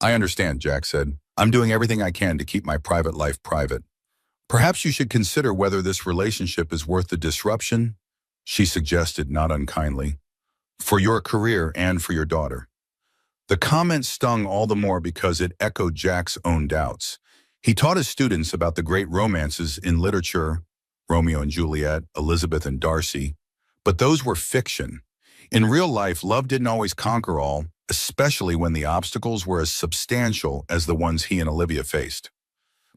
I understand, Jack said. I'm doing everything I can to keep my private life private. Perhaps you should consider whether this relationship is worth the disruption, she suggested, not unkindly, for your career and for your daughter. The comment stung all the more because it echoed Jack's own doubts. He taught his students about the great romances in literature, Romeo and Juliet, Elizabeth and Darcy, but those were fiction. In real life, love didn't always conquer all, especially when the obstacles were as substantial as the ones he and Olivia faced.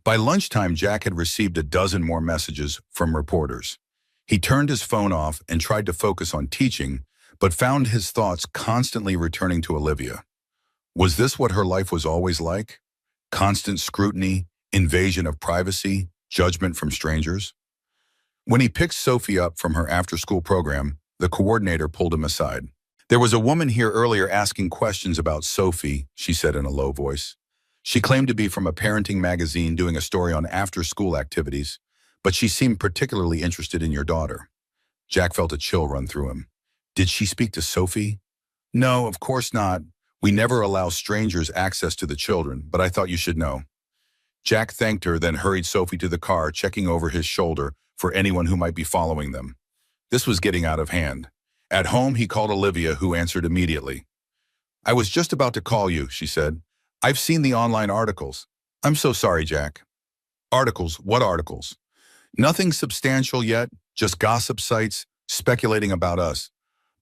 By lunchtime, Jack had received a dozen more messages from reporters. He turned his phone off and tried to focus on teaching, but found his thoughts constantly returning to Olivia. Was this what her life was always like? Constant scrutiny, invasion of privacy, judgment from strangers? When he picked Sophie up from her after-school program, the coordinator pulled him aside. There was a woman here earlier asking questions about Sophie, she said in a low voice. She claimed to be from a parenting magazine doing a story on after-school activities, but she seemed particularly interested in your daughter. Jack felt a chill run through him. Did she speak to Sophie? No, of course not. We never allow strangers access to the children, but I thought you should know. Jack thanked her, then hurried Sophie to the car, checking over his shoulder for anyone who might be following them. This was getting out of hand. At home, he called Olivia, who answered immediately. I was just about to call you, she said. I've seen the online articles. I'm so sorry, Jack. Articles? What articles? Nothing substantial yet, just gossip sites speculating about us.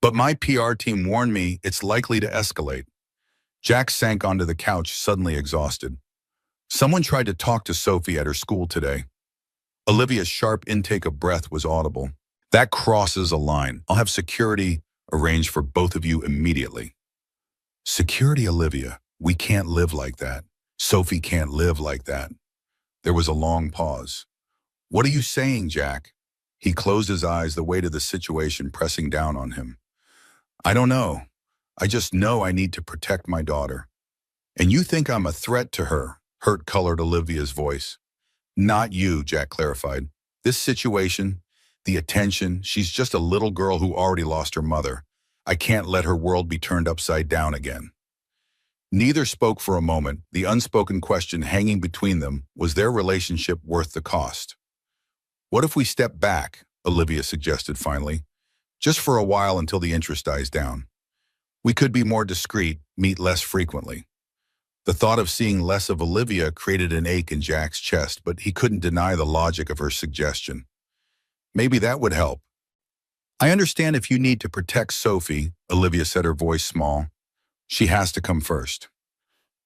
But my PR team warned me it's likely to escalate. Jack sank onto the couch, suddenly exhausted. Someone tried to talk to Sophie at her school today. Olivia's sharp intake of breath was audible. That crosses a line. I'll have security arranged for both of you immediately. Security, Olivia. We can't live like that. Sophie can't live like that. There was a long pause. What are you saying, Jack? He closed his eyes, the weight of the situation pressing down on him. I don't know. I just know I need to protect my daughter. And you think I'm a threat to her, hurt-colored Olivia's voice. Not you, Jack clarified. This situation, the attention, she's just a little girl who already lost her mother. I can't let her world be turned upside down again. Neither spoke for a moment. The unspoken question hanging between them was their relationship worth the cost. What if we step back, Olivia suggested finally, just for a while until the interest dies down. We could be more discreet, meet less frequently. The thought of seeing less of Olivia created an ache in Jack's chest, but he couldn't deny the logic of her suggestion. Maybe that would help. I understand if you need to protect Sophie, Olivia said, her voice small. She has to come first.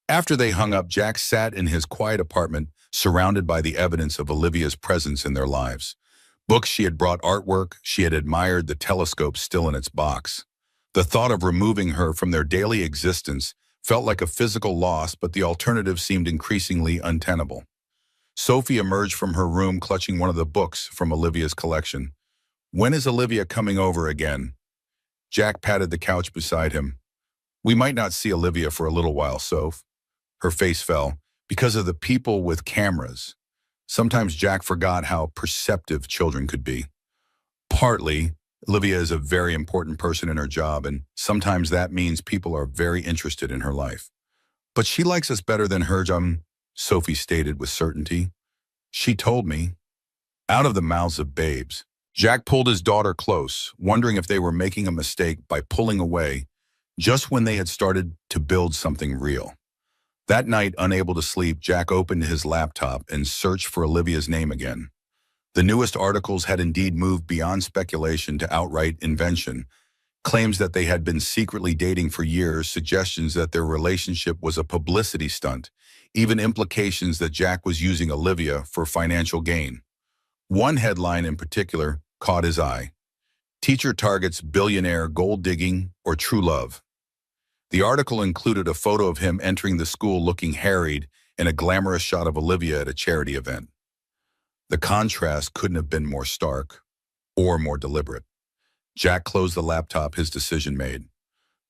After they hung up, Jack sat in his quiet apartment, surrounded by the evidence of Olivia's presence in their lives. Books she had brought, artwork she had admired, the telescope still in its box. The thought of removing her from their daily existence felt like a physical loss, but the alternative seemed increasingly untenable. Sophie emerged from her room clutching one of the books from Olivia's collection. When is Olivia coming over again? Jack patted the couch beside him. We might not see Olivia for a little while, Soph. Her face fell. Because of the people with cameras. Sometimes Jack forgot how perceptive children could be. Partly, Olivia is a very important person in her job, and sometimes that means people are very interested in her life. But she likes us better than her, Sophie stated with certainty. She told me. Out of the mouths of babes. Jack pulled his daughter close, wondering if they were making a mistake by pulling away just when they had started to build something real. That night, unable to sleep, Jack opened his laptop and searched for Olivia's name again. The newest articles had indeed moved beyond speculation to outright invention. Claims that they had been secretly dating for years, suggestions that their relationship was a publicity stunt, even implications that Jack was using Olivia for financial gain. One headline in particular caught his eye. Teacher targets billionaire gold digging or true love. The article included a photo of him entering the school looking harried and a glamorous shot of Olivia at a charity event. The contrast couldn't have been more stark or more deliberate. Jack closed the laptop, his decision made.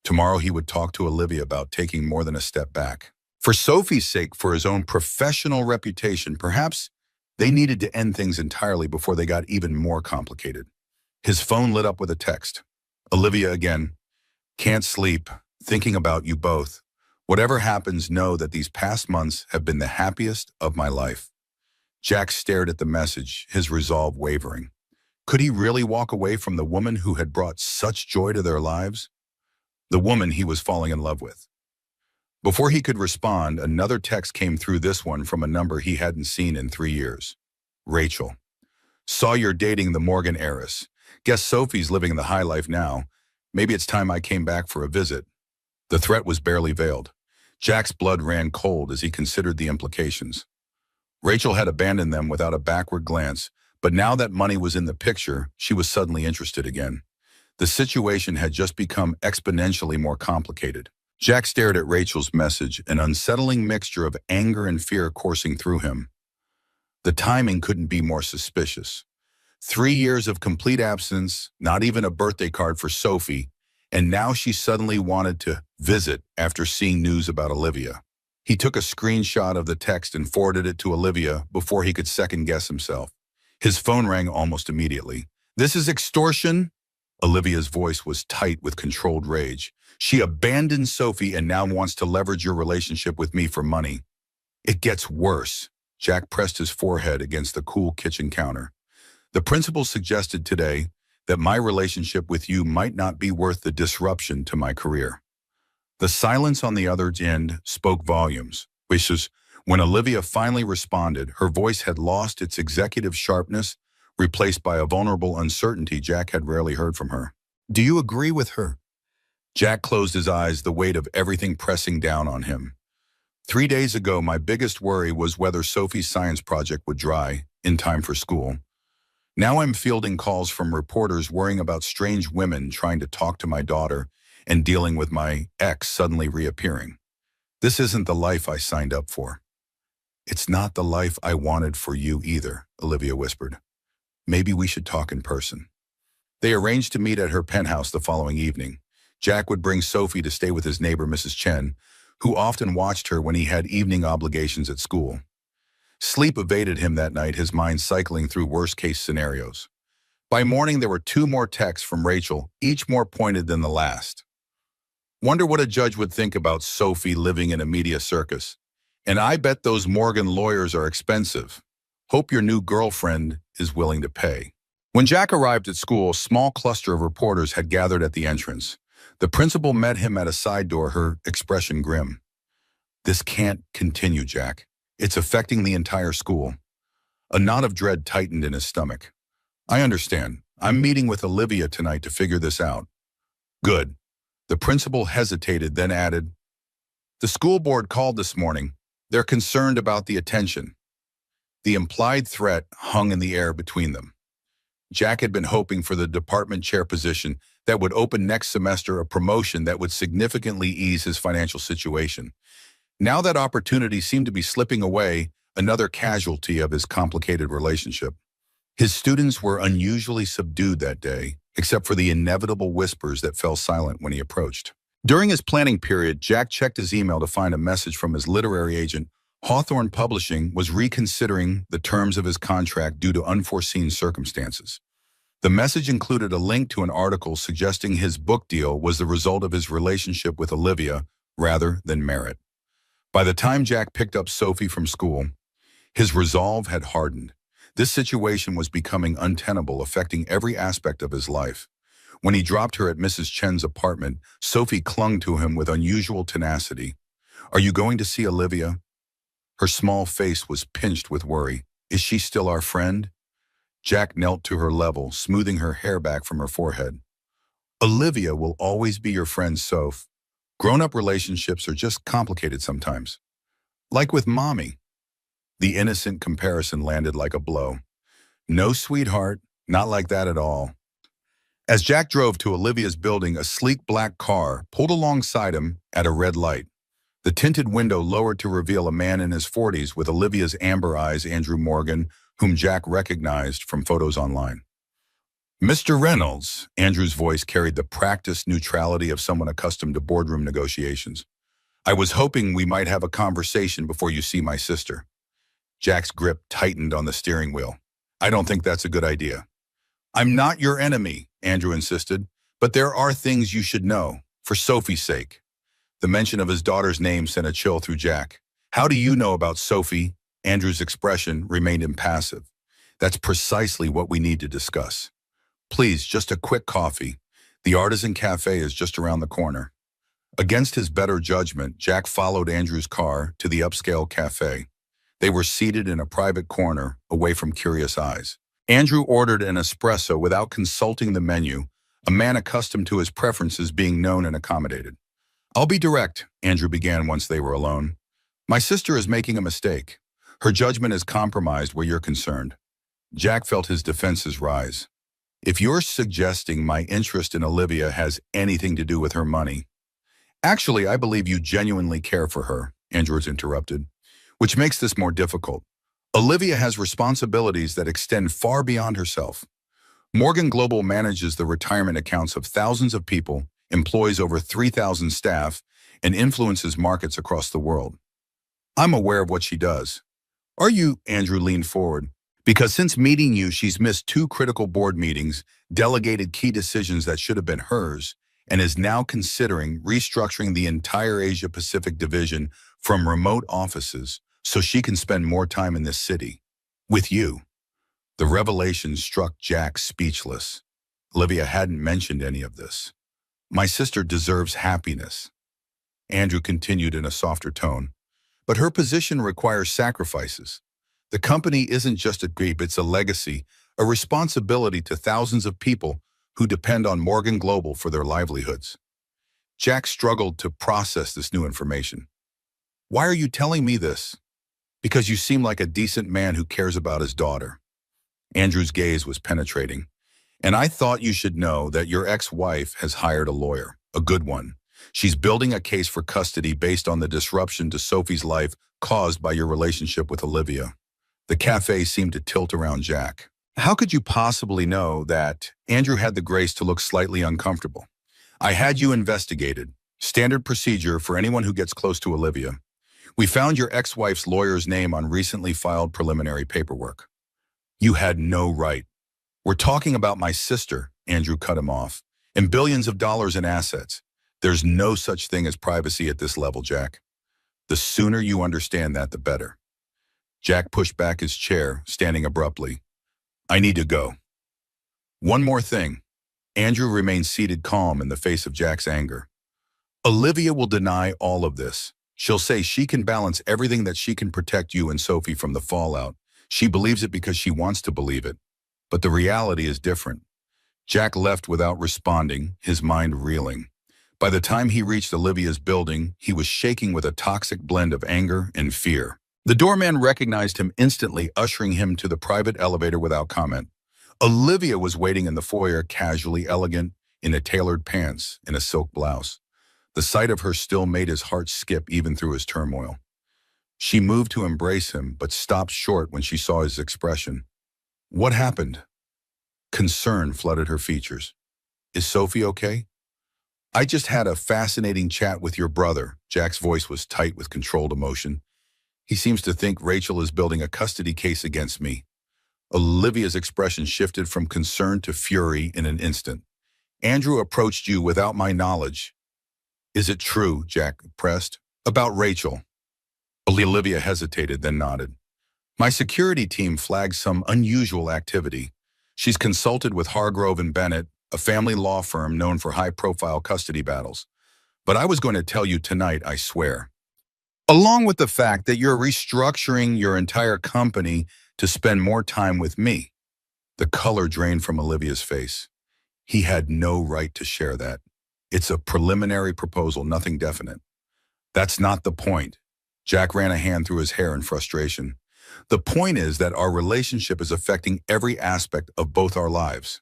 Tomorrow he would talk to Olivia about taking more than a step back. For Sophie's sake, for his own professional reputation, perhaps they needed to end things entirely before they got even more complicated. His phone lit up with a text. Olivia again. Can't sleep. Thinking about you both. Whatever happens, know that these past months have been the happiest of my life. Jack stared at the message, his resolve wavering. Could he really walk away from the woman who had brought such joy to their lives? The woman he was falling in love with. Before he could respond, another text came through, this one from a number he hadn't seen in 3 years. Rachel. Saw you're dating the Morgan heiress. Guess Sophie's living the high life now. Maybe it's time I came back for a visit. The threat was barely veiled. Jack's blood ran cold as he considered the implications. Rachel had abandoned them without a backward glance, but now that money was in the picture, she was suddenly interested again. The situation had just become exponentially more complicated. Jack stared at Rachel's message, an unsettling mixture of anger and fear coursing through him. The timing couldn't be more suspicious. 3 years of complete absence, not even a birthday card for Sophie, and now she suddenly wanted to visit after seeing news about Olivia. He took a screenshot of the text and forwarded it to Olivia before he could second-guess himself. His phone rang almost immediately. This is extortion? Olivia's voice was tight with controlled rage. She abandoned Sophie and now wants to leverage your relationship with me for money. It gets worse. Jack pressed his forehead against the cool kitchen counter. The principal suggested today that my relationship with you might not be worth the disruption to my career. The silence on the other end spoke volumes, which is when Olivia finally responded, her voice had lost its executive sharpness, replaced by a vulnerable uncertainty Jack had rarely heard from her. Do you agree with her? Jack closed his eyes, the weight of everything pressing down on him. 3 days ago, my biggest worry was whether Sophie's science project would dry in time for school. Now I'm fielding calls from reporters worrying about strange women trying to talk to my daughter and dealing with my ex suddenly reappearing. This isn't the life I signed up for. It's not the life I wanted for you either, Olivia whispered. Maybe we should talk in person. They arranged to meet at her penthouse the following evening. Jack would bring Sophie to stay with his neighbor, Mrs. Chen, who often watched her when he had evening obligations at school. Sleep evaded him that night, his mind cycling through worst-case scenarios. By morning, there were 2 more texts from Rachel, each more pointed than the last. Wonder what a judge would think about Sophie living in a media circus. And I bet those Morgan lawyers are expensive. Hope your new girlfriend is willing to pay. When Jack arrived at school, a small cluster of reporters had gathered at the entrance. The principal met him at a side door, her expression grim. This can't continue, Jack. It's affecting the entire school. A knot of dread tightened in his stomach. I understand. I'm meeting with Olivia tonight to figure this out. Good. The principal hesitated, then added, the school board called this morning. They're concerned about the attention. The implied threat hung in the air between them. Jack had been hoping for the department chair position that would open next semester, a promotion that would significantly ease his financial situation. Now that opportunity seemed to be slipping away, another casualty of his complicated relationship. His students were unusually subdued that day, except for the inevitable whispers that fell silent when he approached. During his planning period, Jack checked his email to find a message from his literary agent. Hawthorne Publishing was reconsidering the terms of his contract due to unforeseen circumstances. The message included a link to an article suggesting his book deal was the result of his relationship with Olivia rather than merit. By the time Jack picked up Sophie from school, his resolve had hardened. This situation was becoming untenable, affecting every aspect of his life. When he dropped her at Mrs. Chen's apartment, Sophie clung to him with unusual tenacity. Are you going to see Olivia? Her small face was pinched with worry. Is she still our friend? Jack knelt to her level, smoothing her hair back from her forehead. Olivia will always be your friend, Soph. Grown-up relationships are just complicated sometimes. Like with Mommy. The innocent comparison landed like a blow. No, sweetheart, not like that at all. As Jack drove to Olivia's building, a sleek black car pulled alongside him at a red light. The tinted window lowered to reveal a man in his 40s with Olivia's amber eyes, Andrew Morgan, whom Jack recognized from photos online. Mr. Reynolds, Andrew's voice carried the practiced neutrality of someone accustomed to boardroom negotiations. I was hoping we might have a conversation before you see my sister. Jack's grip tightened on the steering wheel. I don't think that's a good idea. I'm not your enemy, Andrew insisted, but there are things you should know, for Sophie's sake. The mention of his daughter's name sent a chill through Jack. How do you know about Sophie? Andrew's expression remained impassive. That's precisely what we need to discuss. Please, just a quick coffee. The Artisan Cafe is just around the corner. Against his better judgment, Jack followed Andrew's car to the upscale cafe. They were seated in a private corner, away from curious eyes. Andrew ordered an espresso without consulting the menu, a man accustomed to his preferences being known and accommodated. I'll be direct, Andrew began once they were alone. My sister is making a mistake. Her judgment is compromised where you're concerned. Jack felt his defenses rise. If you're suggesting my interest in Olivia has anything to do with her money. Actually, I believe you genuinely care for her, Andrews interrupted, which makes this more difficult. Olivia has responsibilities that extend far beyond herself. Morgan Global manages the retirement accounts of thousands of people, employs over 3,000 staff, and influences markets across the world. I'm aware of what she does. Are you? Andrew leaned forward. Because since meeting you, she's missed 2 critical board meetings, delegated key decisions that should have been hers, and is now considering restructuring the entire Asia-Pacific division from remote offices so she can spend more time in this city. With you. The revelation struck Jack speechless. Olivia hadn't mentioned any of this. My sister deserves happiness. Andrew continued in a softer tone. But her position requires sacrifices. The company isn't just a group, it's a legacy, a responsibility to thousands of people who depend on Morgan Global for their livelihoods. Jack struggled to process this new information. Why are you telling me this? Because you seem like a decent man who cares about his daughter. Andrew's gaze was penetrating. And I thought you should know that your ex-wife has hired a lawyer, a good one. She's building a case for custody based on the disruption to Sophie's life caused by your relationship with Olivia. The cafe seemed to tilt around Jack. How could you possibly know that? Andrew had the grace to look slightly uncomfortable. I had you investigated. Standard procedure for anyone who gets close to Olivia. We found your ex-wife's lawyer's name on recently filed preliminary paperwork. You had no right. We're talking about my sister, Andrew cut him off, and billions of dollars in assets. There's no such thing as privacy at this level, Jack. The sooner you understand that, the better. Jack pushed back his chair, standing abruptly. I need to go. One more thing. Andrew remained seated calm in the face of Jack's anger. Olivia will deny all of this. She'll say she can balance everything that she can protect you and Sophie from the fallout. She believes it because she wants to believe it. But the reality is different. Jack left without responding, his mind reeling. By the time he reached Olivia's building, he was shaking with a toxic blend of anger and fear. The doorman recognized him instantly, ushering him to the private elevator without comment. Olivia was waiting in the foyer, casually elegant, in a tailored pants and a silk blouse. The sight of her still made his heart skip even through his turmoil. She moved to embrace him, but stopped short when she saw his expression. What happened? Concern flooded her features. Is Sophie okay? I just had a fascinating chat with your brother. Jack's voice was tight with controlled emotion. He seems to think Rachel is building a custody case against me. Olivia's expression shifted from concern to fury in an instant. Andrew approached you without my knowledge. Is it true, Jack pressed, about Rachel? Olivia hesitated, then nodded. My security team flagged some unusual activity. She's consulted with Hargrove and Bennett, a family law firm known for high-profile custody battles. But I was going to tell you tonight, I swear. Along with the fact that you're restructuring your entire company to spend more time with me. The color drained from Olivia's face. He had no right to share that. It's a preliminary proposal, nothing definite. That's not the point. Jack ran a hand through his hair in frustration. The point is that our relationship is affecting every aspect of both our lives.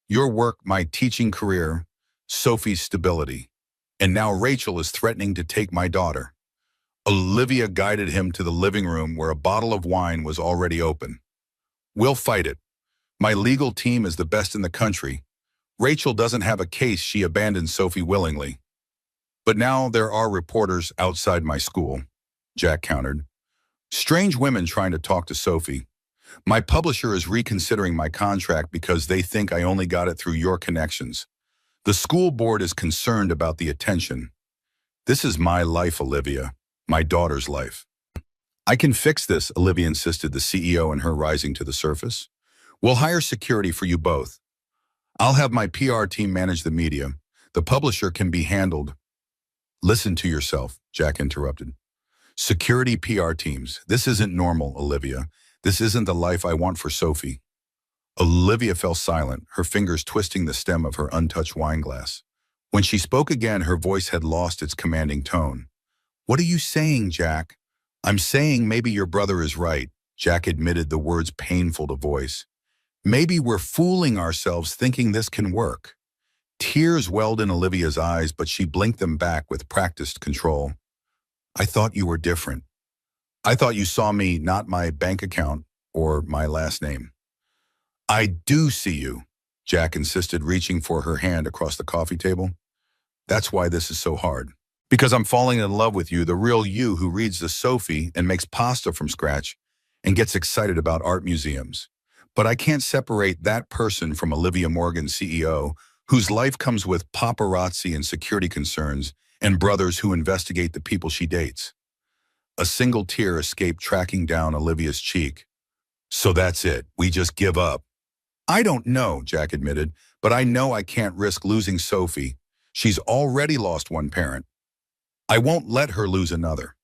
Your work, my teaching career, Sophie's stability. And now Rachel is threatening to take my daughter. Olivia guided him to the living room where a bottle of wine was already open. We'll fight it. My legal team is the best in the country. Rachel doesn't have a case she abandoned Sophie willingly. But now there are reporters outside my school, Jack countered. Strange women trying to talk to Sophie. My publisher is reconsidering my contract because they think I only got it through your connections. The school board is concerned about the attention. This is my life, Olivia. My daughter's life. I can fix this, Olivia insisted, the CEO and her rising to the surface. We'll hire security for you both. I'll have my PR team manage the media. The publisher can be handled. Listen to yourself, Jack interrupted. Security PR teams. This isn't normal, Olivia. This isn't the life I want for Sophie. Olivia fell silent, her fingers twisting the stem of her untouched wine glass. When she spoke again, her voice had lost its commanding tone. What are you saying, Jack? I'm saying maybe your brother is right, Jack admitted, the words painful to voice. Maybe we're fooling ourselves thinking this can work. Tears welled in Olivia's eyes, but she blinked them back with practiced control. I thought you were different. I thought you saw me, not my bank account or my last name. I do see you, Jack insisted, reaching for her hand across the coffee table. That's why this is so hard. Because I'm falling in love with you, the real you who reads the Sophie and makes pasta from scratch and gets excited about art museums. But I can't separate that person from Olivia Morgan, CEO, whose life comes with paparazzi and security concerns and brothers who investigate the people she dates. A single tear escaped, tracking down Olivia's cheek. So that's it. We just give up. I don't know, Jack admitted, but I know I can't risk losing Sophie. She's already lost one parent. I won't let her lose another.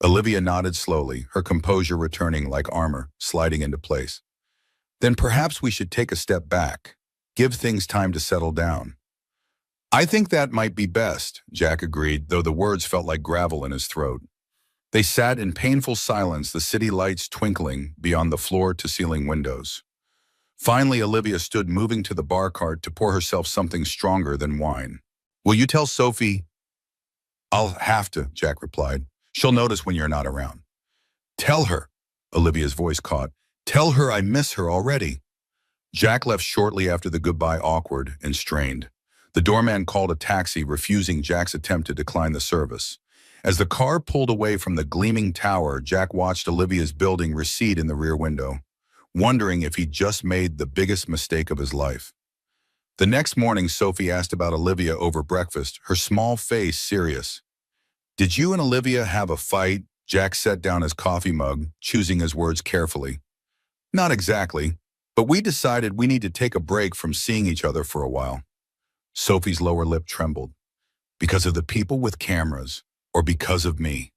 Olivia nodded slowly, her composure returning like armor, sliding into place. Then perhaps we should take a step back, give things time to settle down. I think that might be best, Jack agreed, though the words felt like gravel in his throat. They sat in painful silence, the city lights twinkling beyond the floor-to-ceiling windows. Finally, Olivia stood, moving to the bar cart to pour herself something stronger than wine. Will you tell Sophie? I'll have to, Jack replied. She'll notice when you're not around. Tell her, Olivia's voice caught. Tell her I miss her already. Jack left shortly after the goodbye, awkward and strained. The doorman called a taxi, refusing Jack's attempt to decline the service. As the car pulled away from the gleaming tower, Jack watched Olivia's building recede in the rear window, wondering if he'd just made the biggest mistake of his life. The next morning, Sophie asked about Olivia over breakfast, her small face serious. Did you and Olivia have a fight? Jack set down his coffee mug, choosing his words carefully. Not exactly, but we decided we need to take a break from seeing each other for a while. Sophie's lower lip trembled. Because of the people with cameras, or because of me?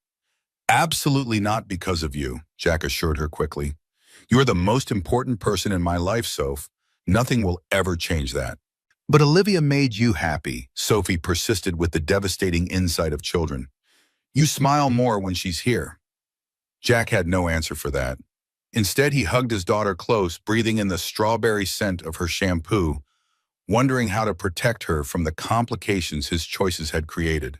Absolutely not because of you, Jack assured her quickly. You're the most important person in my life, Soph. Nothing will ever change that. But Olivia made you happy, Sophie persisted with the devastating insight of children. You smile more when she's here. Jack had no answer for that. Instead, he hugged his daughter close, breathing in the strawberry scent of her shampoo, wondering how to protect her from the complications his choices had created.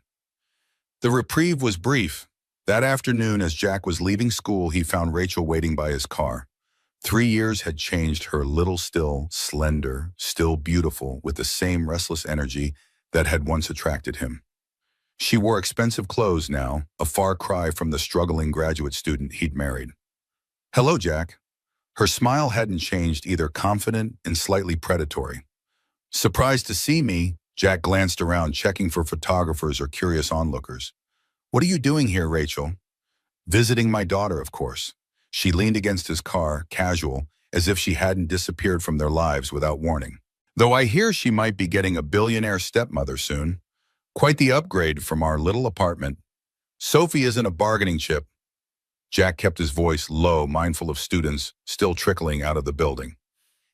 The reprieve was brief. That afternoon, as Jack was leaving school, he found Rachel waiting by his car. 3 years had changed her, little, still slender, still beautiful, with the same restless energy that had once attracted him. She wore expensive clothes now, a far cry from the struggling graduate student he'd married. Hello, Jack. Her smile hadn't changed either, confident and slightly predatory. Surprised to see me, Jack glanced around, checking for photographers or curious onlookers. What are you doing here, Rachel? Visiting my daughter, of course. She leaned against his car, casual, as if she hadn't disappeared from their lives without warning. Though I hear she might be getting a billionaire stepmother soon. Quite the upgrade from our little apartment. Sophie isn't a bargaining chip. Jack kept his voice low, mindful of students still trickling out of the building.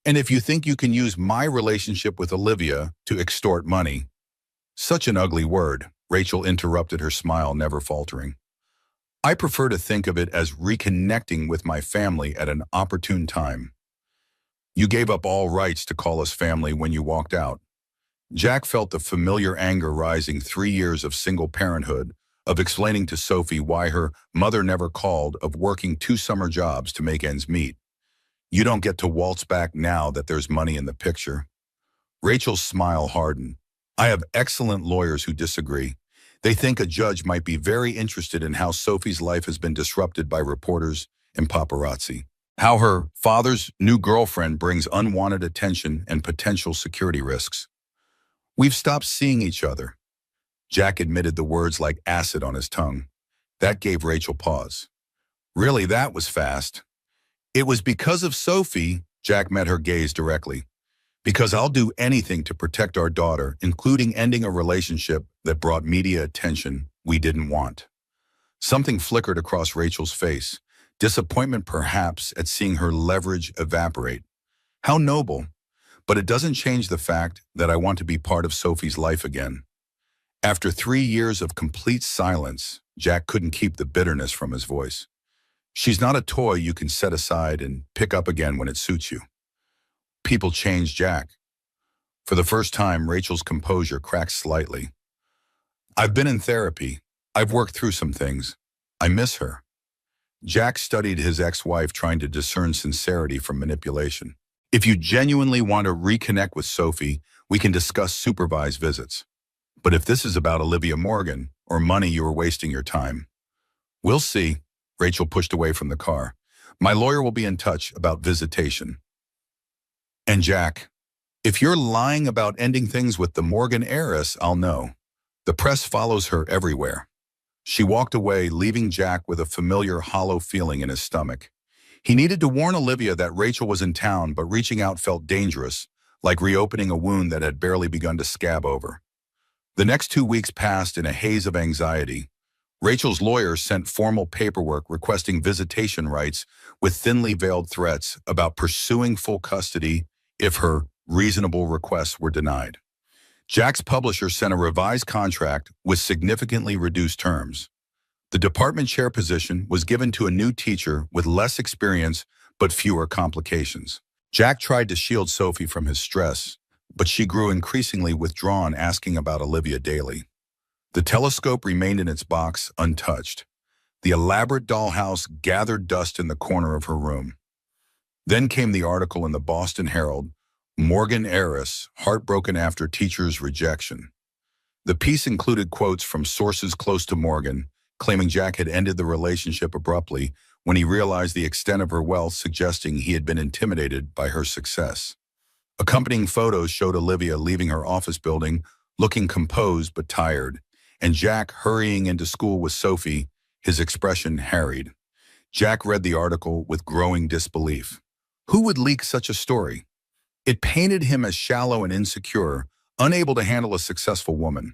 And if you think you can use my relationship with Olivia to extort money. Such an ugly word, Rachel interrupted, her smile never faltering. I prefer to think of it as reconnecting with my family at an opportune time. You gave up all rights to call us family when you walked out. Jack felt the familiar anger rising, 3 years of single parenthood, of explaining to Sophie why her mother never called, of working 2 summer jobs to make ends meet. You don't get to waltz back now that there's money in the picture. Rachel's smile hardened. I have excellent lawyers who disagree. They think a judge might be very interested in how Sophie's life has been disrupted by reporters and paparazzi. How her father's new girlfriend brings unwanted attention and potential security risks. We've stopped seeing each other. Jack admitted the words like acid on his tongue. That gave Rachel pause. Really, that was fast. It was because of Sophie, Jack met her gaze directly. Because I'll do anything to protect our daughter, including ending a relationship that brought media attention we didn't want. Something flickered across Rachel's face, disappointment perhaps at seeing her leverage evaporate. How noble, but it doesn't change the fact that I want to be part of Sophie's life again. After 3 years of complete silence, Jack couldn't keep the bitterness from his voice. She's not a toy you can set aside and pick up again when it suits you. People change, Jack. For the first time, Rachel's composure cracked slightly. I've been in therapy. I've worked through some things. I miss her. Jack studied his ex-wife, trying to discern sincerity from manipulation. If you genuinely want to reconnect with Sophie, we can discuss supervised visits. But if this is about Olivia Morgan or money, you are wasting your time. We'll see. Rachel pushed away from the car. My lawyer will be in touch about visitation. And Jack, if you're lying about ending things with the Morgan heiress, I'll know. The press follows her everywhere. She walked away, leaving Jack with a familiar hollow feeling in his stomach. He needed to warn Olivia that Rachel was in town, but reaching out felt dangerous, like reopening a wound that had barely begun to scab over. The next 2 weeks passed in a haze of anxiety. Rachel's lawyer sent formal paperwork requesting visitation rights with thinly veiled threats about pursuing full custody if her reasonable requests were denied. Jack's publisher sent a revised contract with significantly reduced terms. The department chair position was given to a new teacher with less experience but fewer complications. Jack tried to shield Sophie from his stress, but she grew increasingly withdrawn, asking about Olivia daily. The telescope remained in its box, untouched. The elaborate dollhouse gathered dust in the corner of her room. Then came the article in the Boston Herald, Morgan heiress, heartbroken after teacher's rejection. The piece included quotes from sources close to Morgan, claiming Jack had ended the relationship abruptly when he realized the extent of her wealth, suggesting he had been intimidated by her success. Accompanying photos showed Olivia leaving her office building, looking composed but tired, and Jack hurrying into school with Sophie, his expression harried. Jack read the article with growing disbelief. Who would leak such a story? It painted him as shallow and insecure, unable to handle a successful woman.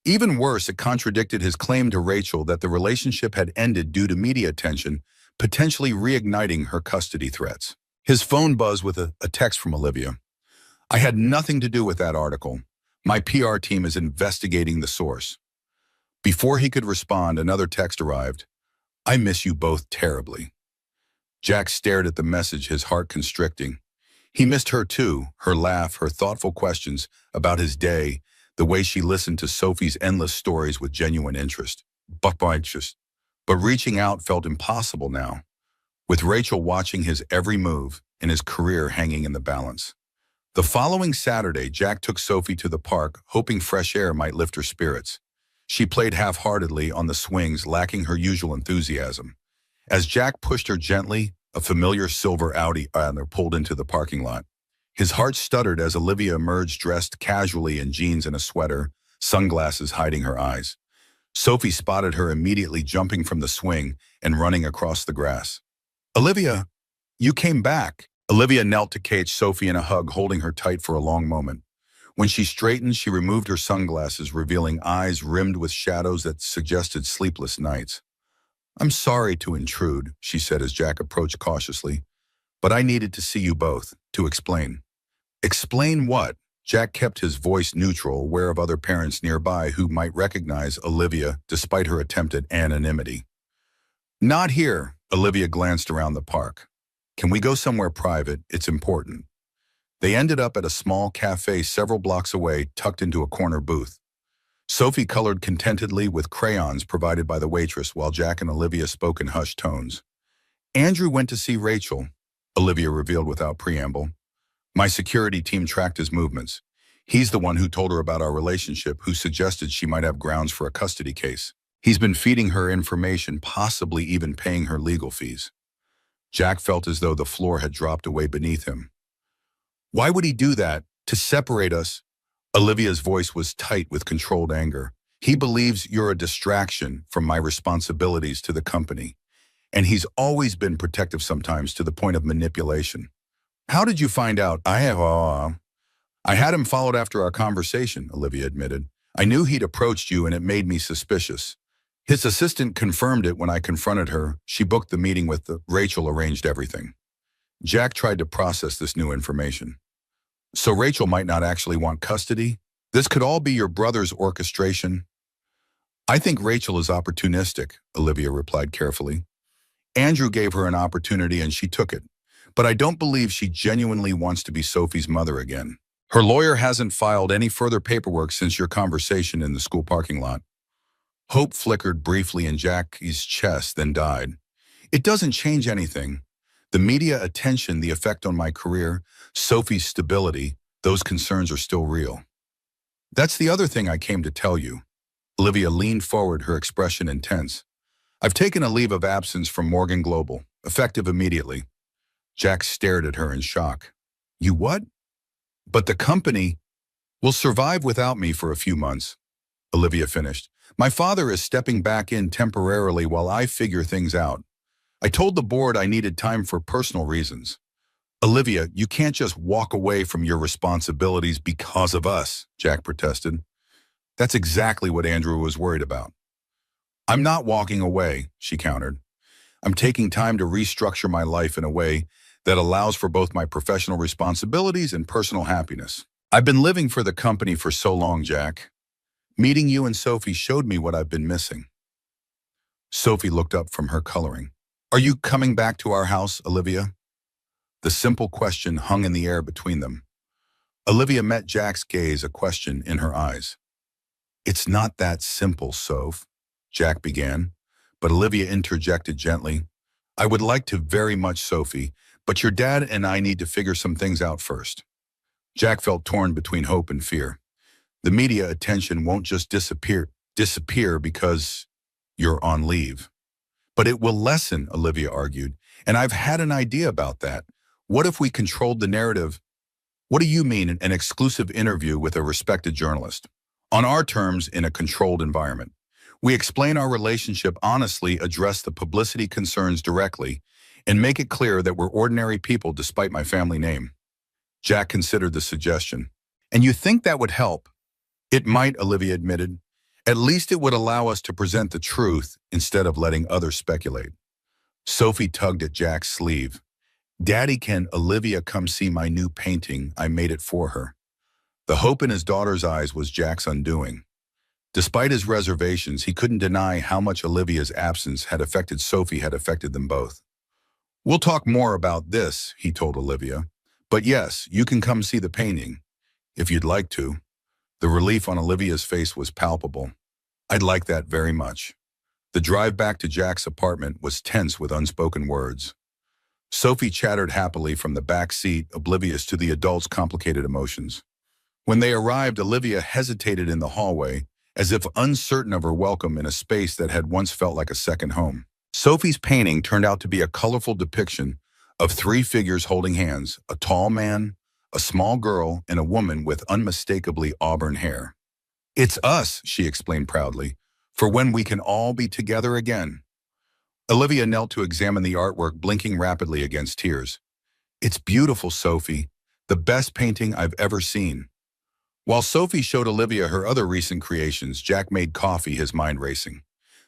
Even worse, it contradicted his claim to Rachel that the relationship had ended due to media attention, potentially reigniting her custody threats. His phone buzzed with a text from Olivia. I had nothing to do with that article. My PR team is investigating the source. Before he could respond, another text arrived. I miss you both terribly. Jack stared at the message, his heart constricting. He missed her too, her laugh, her thoughtful questions about his day, the way she listened to Sophie's endless stories with genuine interest. But reaching out felt impossible now, with Rachel watching his every move and his career hanging in the balance. The following Saturday, Jack took Sophie to the park, hoping fresh air might lift her spirits. She played half-heartedly on the swings, lacking her usual enthusiasm. As Jack pushed her gently, a familiar silver Audi pulled into the parking lot. His heart stuttered as Olivia emerged dressed casually in jeans and a sweater, sunglasses hiding her eyes. Sophie spotted her immediately, jumping from the swing and running across the grass. Olivia, you came back. Olivia knelt to catch Sophie in a hug, holding her tight for a long moment. When she straightened, she removed her sunglasses, revealing eyes rimmed with shadows that suggested sleepless nights. I'm sorry to intrude, she said as Jack approached cautiously, but I needed to see you both, to explain. Explain what? Jack kept his voice neutral, aware of other parents nearby who might recognize Olivia despite her attempt at anonymity. Not here, Olivia glanced around the park. Can we go somewhere private? It's important. They ended up at a small cafe several blocks away, tucked into a corner booth. Sophie colored contentedly with crayons provided by the waitress, while Jack and Olivia spoke in hushed tones. Andrew went to see Rachel. Olivia revealed without preamble. My security team tracked his movements. He's the one who told her about our relationship, who suggested she might have grounds for a custody case. He's been feeding her information, possibly even paying her legal fees. Jack felt as though the floor had dropped away beneath him. Why would he do that? To separate us? Olivia's voice was tight with controlled anger. He believes you're a distraction from my responsibilities to the company. And he's always been protective sometimes to the point of manipulation. How did you find out? I had him followed after our conversation, Olivia admitted. I knew he'd approached you and it made me suspicious. His assistant confirmed it when I confronted her. She booked the meeting with Rachel arranged everything. Jack tried to process this new information. So Rachel might not actually want custody? This could all be your brother's orchestration? I think Rachel is opportunistic, Olivia replied carefully. Andrew gave her an opportunity and she took it. But I don't believe she genuinely wants to be Sophie's mother again. Her lawyer hasn't filed any further paperwork since your conversation in the school parking lot. Hope flickered briefly in Jackie's chest, then died. It doesn't change anything. The media attention, the effect on my career, Sophie's stability, those concerns are still real. That's the other thing I came to tell you. Olivia leaned forward, her expression intense. I've taken a leave of absence from Morgan Global, effective immediately. Jack stared at her in shock. You what? But the company will survive without me for a few months, Olivia finished. My father is stepping back in temporarily while I figure things out. I told the board I needed time for personal reasons. Olivia, you can't just walk away from your responsibilities because of us, Jack protested. That's exactly what Andrew was worried about. I'm not walking away, she countered. I'm taking time to restructure my life in a way that allows for both my professional responsibilities and personal happiness. I've been living for the company for so long, Jack. Meeting you and Sophie showed me what I've been missing. Sophie looked up from her coloring. Are you coming back to our house, Olivia? The simple question hung in the air between them. Olivia met Jack's gaze, a question in her eyes. It's not that simple, Soph, Jack began, but Olivia interjected gently. I would like to very much, Sophie, but your dad and I need to figure some things out first. Jack felt torn between hope and fear. The media attention won't just disappear because you're on leave. But it will lessen, Olivia argued, and I've had an idea about that. What if we controlled the narrative? What do you mean, an exclusive interview with a respected journalist? On our terms, in a controlled environment. We explain our relationship honestly, address the publicity concerns directly, and make it clear that we're ordinary people despite my family name. Jack considered the suggestion. And you think that would help? It might, Olivia admitted. At least it would allow us to present the truth instead of letting others speculate. Sophie tugged at Jack's sleeve. Daddy, can Olivia come see my new painting? I made it for her. The hope in his daughter's eyes was Jack's undoing. Despite his reservations, he couldn't deny how much Olivia's absence had affected Sophie, had affected them both. We'll talk more about this, he told Olivia. But yes, you can come see the painting, if you'd like to. The relief on Olivia's face was palpable. I'd like that very much. The drive back to Jack's apartment was tense with unspoken words. Sophie chattered happily from the back seat, oblivious to the adult's complicated emotions. When they arrived, Olivia hesitated in the hallway, as if uncertain of her welcome in a space that had once felt like a second home. Sophie's painting turned out to be a colorful depiction of three figures holding hands, a tall man, a small girl, and a woman with unmistakably auburn hair. It's us, she explained proudly, for when we can all be together again. Olivia knelt to examine the artwork, blinking rapidly against tears. It's beautiful, Sophie, the best painting I've ever seen. While Sophie showed Olivia her other recent creations, Jack made coffee, his mind racing.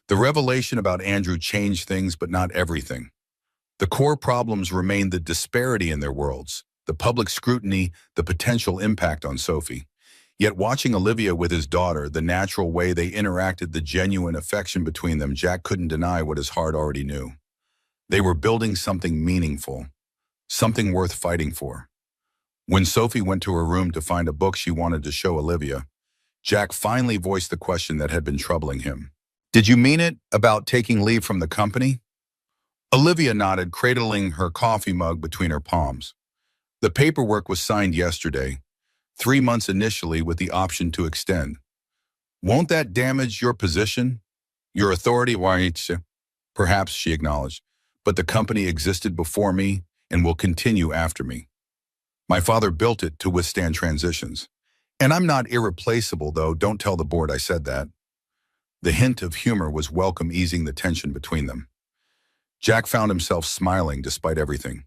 The revelation about Andrew changed things, but not everything. The core problems remained the disparity in their worlds, the public scrutiny, the potential impact on Sophie. Yet watching Olivia with his daughter, the natural way they interacted, the genuine affection between them, Jack couldn't deny what his heart already knew. They were building something meaningful, something worth fighting for. When Sophie went to her room to find a book she wanted to show Olivia, Jack finally voiced the question that had been troubling him. Did you mean it about taking leave from the company? Olivia nodded, cradling her coffee mug between her palms. The paperwork was signed yesterday, 3 months initially with the option to extend. Won't that damage your position? Your authority? Why? Perhaps, she acknowledged, but the company existed before me and will continue after me. My father built it to withstand transitions. And I'm not irreplaceable, though. Don't tell the board I said that. The hint of humor was welcome, easing the tension between them. Jack found himself smiling despite everything.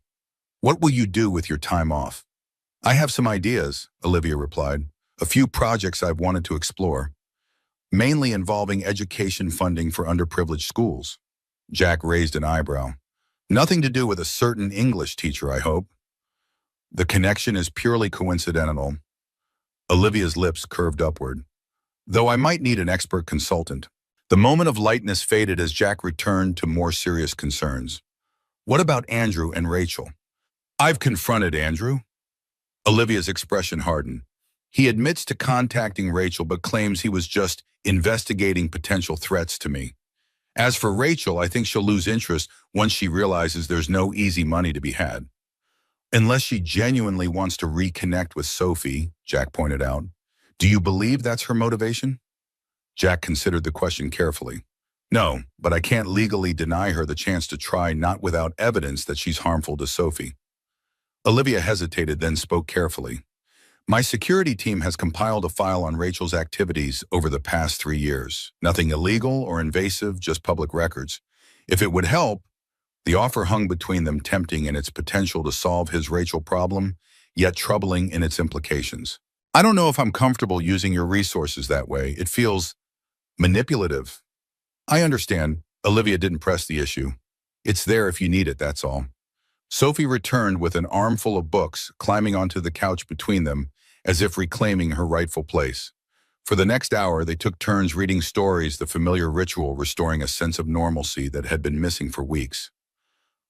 What will you do with your time off? I have some ideas, Olivia replied. A few projects I've wanted to explore, mainly involving education funding for underprivileged schools. Jack raised an eyebrow. Nothing to do with a certain English teacher, I hope. The connection is purely coincidental. Olivia's lips curved upward. Though I might need an expert consultant. The moment of lightness faded as Jack returned to more serious concerns. What about Andrew and Rachel? I've confronted Andrew. Olivia's expression hardened. He admits to contacting Rachel but claims he was just investigating potential threats to me. As for Rachel, I think she'll lose interest once she realizes there's no easy money to be had. Unless she genuinely wants to reconnect with Sophie, Jack pointed out. Do you believe that's her motivation? Jack considered the question carefully. No, but I can't legally deny her the chance to try, not without evidence that she's harmful to Sophie. Olivia hesitated, then spoke carefully. My security team has compiled a file on Rachel's activities over the past 3 years. Nothing illegal or invasive, just public records. If it would help, the offer hung between them, tempting in its potential to solve his Rachel problem, yet troubling in its implications. I don't know if I'm comfortable using your resources that way. It feels manipulative. I understand. Olivia didn't press the issue. It's there if you need it, that's all. Sophie returned with an armful of books, climbing onto the couch between them, as if reclaiming her rightful place. For the next hour, they took turns reading stories, the familiar ritual restoring a sense of normalcy that had been missing for weeks.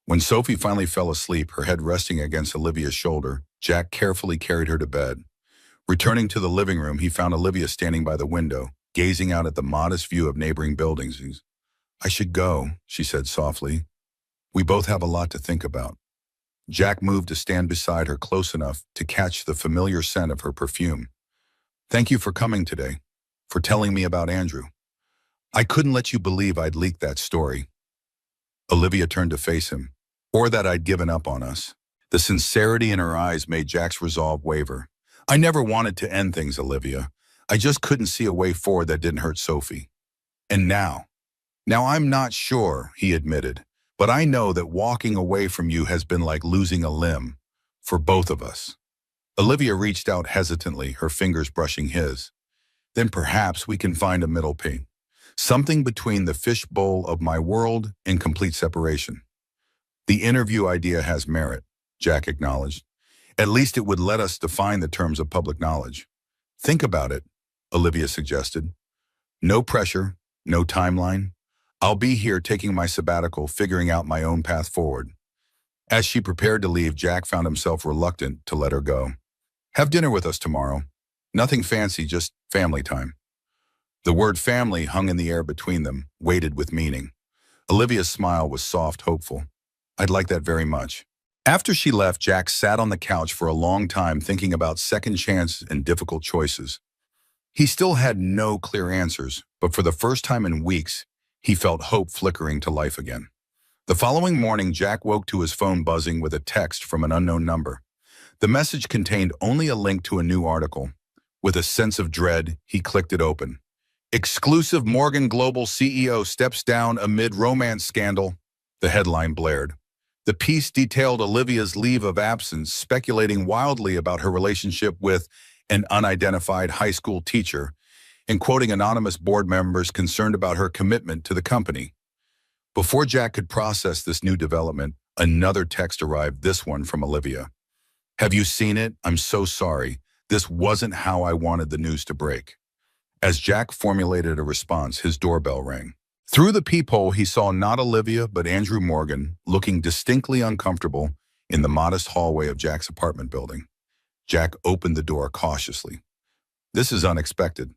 When Sophie finally fell asleep, her head resting against Olivia's shoulder, Jack carefully carried her to bed. Returning to the living room, he found Olivia standing by the window, gazing out at the modest view of neighboring buildings. I should go, she said softly. We both have a lot to think about. Jack moved to stand beside her close enough to catch the familiar scent of her perfume. Thank you for coming today, for telling me about Andrew. I couldn't let you believe I'd leaked that story. Olivia turned to face him, or that I'd given up on us. The sincerity in her eyes made Jack's resolve waver. I never wanted to end things, Olivia. I just couldn't see a way forward that didn't hurt Sophie. And now I'm not sure, he admitted. But I know that walking away from you has been like losing a limb, for both of us. Olivia reached out hesitantly, her fingers brushing his. Then perhaps we can find a middle pain. Something between the fishbowl of my world and complete separation. The interview idea has merit, Jack acknowledged. At least it would let us define the terms of public knowledge. Think about it, Olivia suggested. No pressure, no timeline. I'll be here taking my sabbatical, figuring out my own path forward. As she prepared to leave, Jack found himself reluctant to let her go. Have dinner with us tomorrow. Nothing fancy, just family time. The word family hung in the air between them, weighted with meaning. Olivia's smile was soft, hopeful. I'd like that very much. After she left, Jack sat on the couch for a long time thinking about second chances and difficult choices. He still had no clear answers, but for the first time in weeks, he felt hope flickering to life again. The following morning, Jack woke to his phone buzzing with a text from an unknown number. The message contained only a link to a new article. With a sense of dread, he clicked it open. Exclusive: Morgan Global CEO steps down amid romance scandal, the headline blared. The piece detailed Olivia's leave of absence, speculating wildly about her relationship with an unidentified high school teacher, and quoting anonymous board members concerned about her commitment to the company. Before Jack could process this new development, another text arrived, this one from Olivia. Have you seen it? I'm so sorry. This wasn't how I wanted the news to break. As Jack formulated a response, his doorbell rang. Through the peephole, he saw not Olivia, but Andrew Morgan, looking distinctly uncomfortable in the modest hallway of Jack's apartment building. Jack opened the door cautiously. This is unexpected.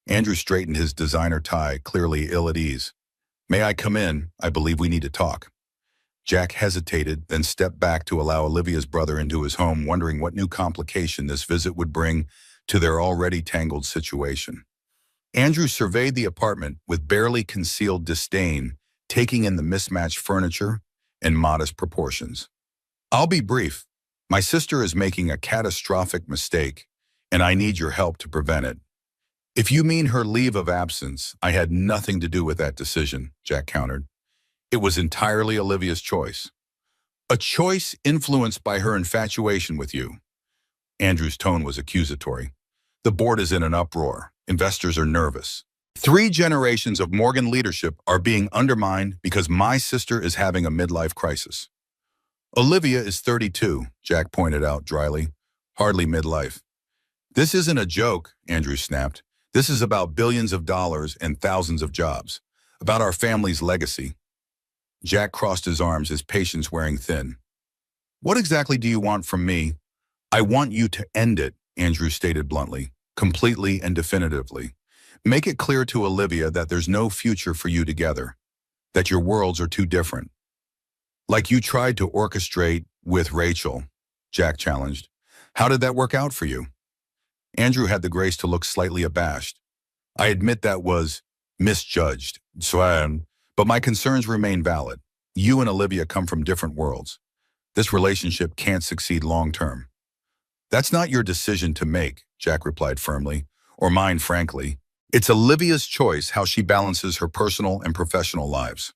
Andrew straightened his designer tie, clearly ill at ease. May I come in? I believe we need to talk. Jack hesitated, then stepped back to allow Olivia's brother into his home, wondering what new complication this visit would bring to their already tangled situation. Andrew surveyed the apartment with barely concealed disdain, taking in the mismatched furniture and modest proportions. "I'll be brief. My sister is making a catastrophic mistake, and I need your help to prevent it." "If you mean her leave of absence, I had nothing to do with that decision," Jack countered. "It was entirely Olivia's choice." "A choice influenced by her infatuation with you." Andrew's tone was accusatory. "The board is in an uproar. Investors are nervous. 3 generations of Morgan leadership are being undermined because my sister is having a midlife crisis." "Olivia is 32, Jack pointed out dryly. "Hardly midlife." "This isn't a joke," Andrew snapped. "This is about billions of dollars and thousands of jobs. About our family's legacy." Jack crossed his arms, his patience wearing thin. "What exactly do you want from me?" "I want you to end it," Andrew stated bluntly, "completely and definitively. Make it clear to Olivia that there's no future for you together, that your worlds are too different." "Like you tried to orchestrate with Rachel," Jack challenged. "How did that work out for you?" Andrew had the grace to look slightly abashed. "I admit that was misjudged, but my concerns remain valid. You and Olivia come from different worlds. This relationship can't succeed long-term." "That's not your decision to make," Jack replied firmly, "or mine, frankly. It's Olivia's choice how she balances her personal and professional lives."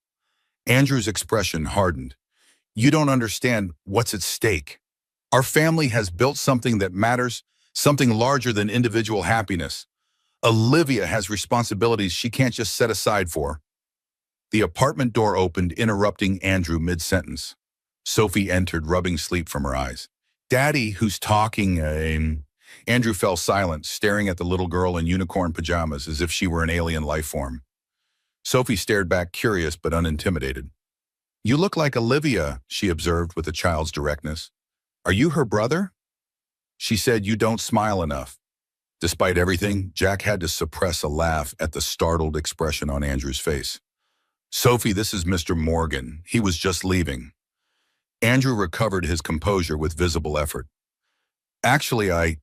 Andrew's expression hardened. "You don't understand what's at stake. Our family has built something that matters, something larger than individual happiness. Olivia has responsibilities she can't just set aside for." The apartment door opened, interrupting Andrew mid-sentence. Sophie entered, rubbing sleep from her eyes. "Daddy, who's talking?" Andrew fell silent, staring at the little girl in unicorn pajamas as if she were an alien life form. Sophie stared back, curious but unintimidated. "You look like Olivia," she observed with a child's directness. "Are you her brother?" She said, "You don't smile enough." Despite everything, Jack had to suppress a laugh at the startled expression on Andrew's face. "Sophie, this is Mr. Morgan. He was just leaving." Andrew recovered his composure with visible effort. "Actually,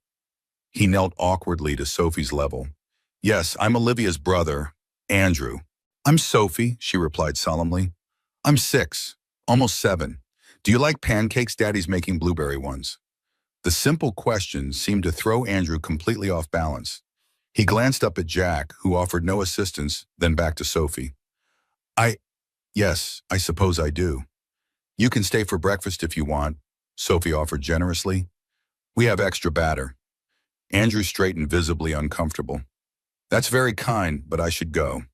He knelt awkwardly to Sophie's level. "Yes, I'm Olivia's brother, Andrew." "I'm Sophie," she replied solemnly. "I'm 6, almost 7. Do you like pancakes? Daddy's making blueberry ones." The simple question seemed to throw Andrew completely off balance. He glanced up at Jack, who offered no assistance, then back to Sophie. Yes, I suppose I do." "You can stay for breakfast if you want," Sophie offered generously. "We have extra batter." Andrew straightened, visibly uncomfortable. "That's very kind, but I should go."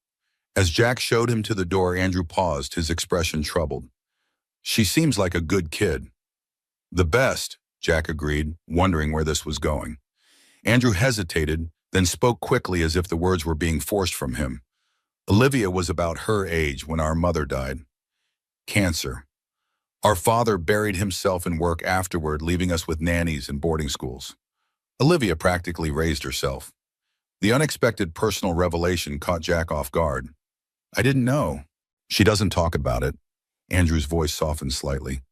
As Jack showed him to the door, Andrew paused, his expression troubled. "She seems like a good kid." "The best," Jack agreed, wondering where this was going. Andrew hesitated, then spoke quickly as if the words were being forced from him. "Olivia was about her age when our mother died. Cancer. Our father buried himself in work afterward, leaving us with nannies and boarding schools. Olivia practically raised herself." The unexpected personal revelation caught Jack off guard. "I didn't know." "She doesn't talk about it." Andrew's voice softened slightly.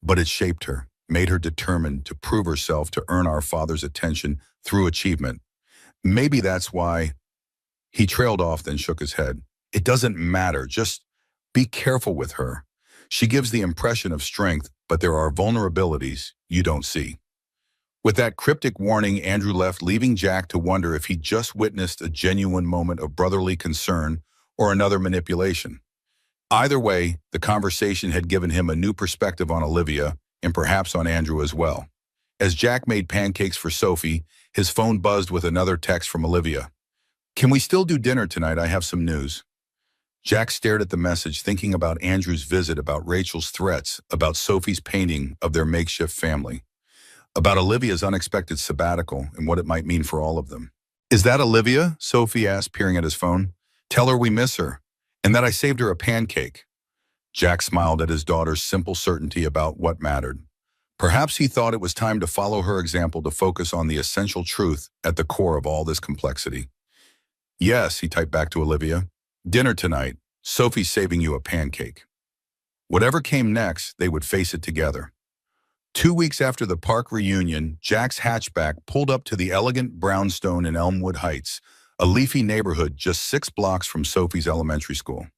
"But it shaped her, made her determined to prove herself, to earn our father's attention through achievement. Maybe that's why—" He trailed off, then shook his head. "It doesn't matter. Just be careful with her. She gives the impression of strength, but there are vulnerabilities you don't see." With that cryptic warning, Andrew left, leaving Jack to wonder if he'd just witnessed a genuine moment of brotherly concern or another manipulation. Either way, the conversation had given him a new perspective on Olivia, and perhaps on Andrew as well. As Jack made pancakes for Sophie, his phone buzzed with another text from Olivia. "Can we still do dinner tonight? I have some news." Jack stared at the message, thinking about Andrew's visit, about Rachel's threats, about Sophie's painting of their makeshift family, about Olivia's unexpected sabbatical and what it might mean for all of them. "Is that Olivia?" Sophie asked, peering at his phone. "Tell her we miss her, and that I saved her a pancake." Jack smiled at his daughter's simple certainty about what mattered. Perhaps he thought it was time to follow her example, to focus on the essential truth at the core of all this complexity. "Yes," he typed back to Olivia. "Dinner tonight. Sophie's saving you a pancake." Whatever came next, they would face it together. 2 weeks after the park reunion, Jack's hatchback pulled up to the elegant brownstone in Elmwood Heights, a leafy neighborhood just 6 blocks from Sophie's elementary school.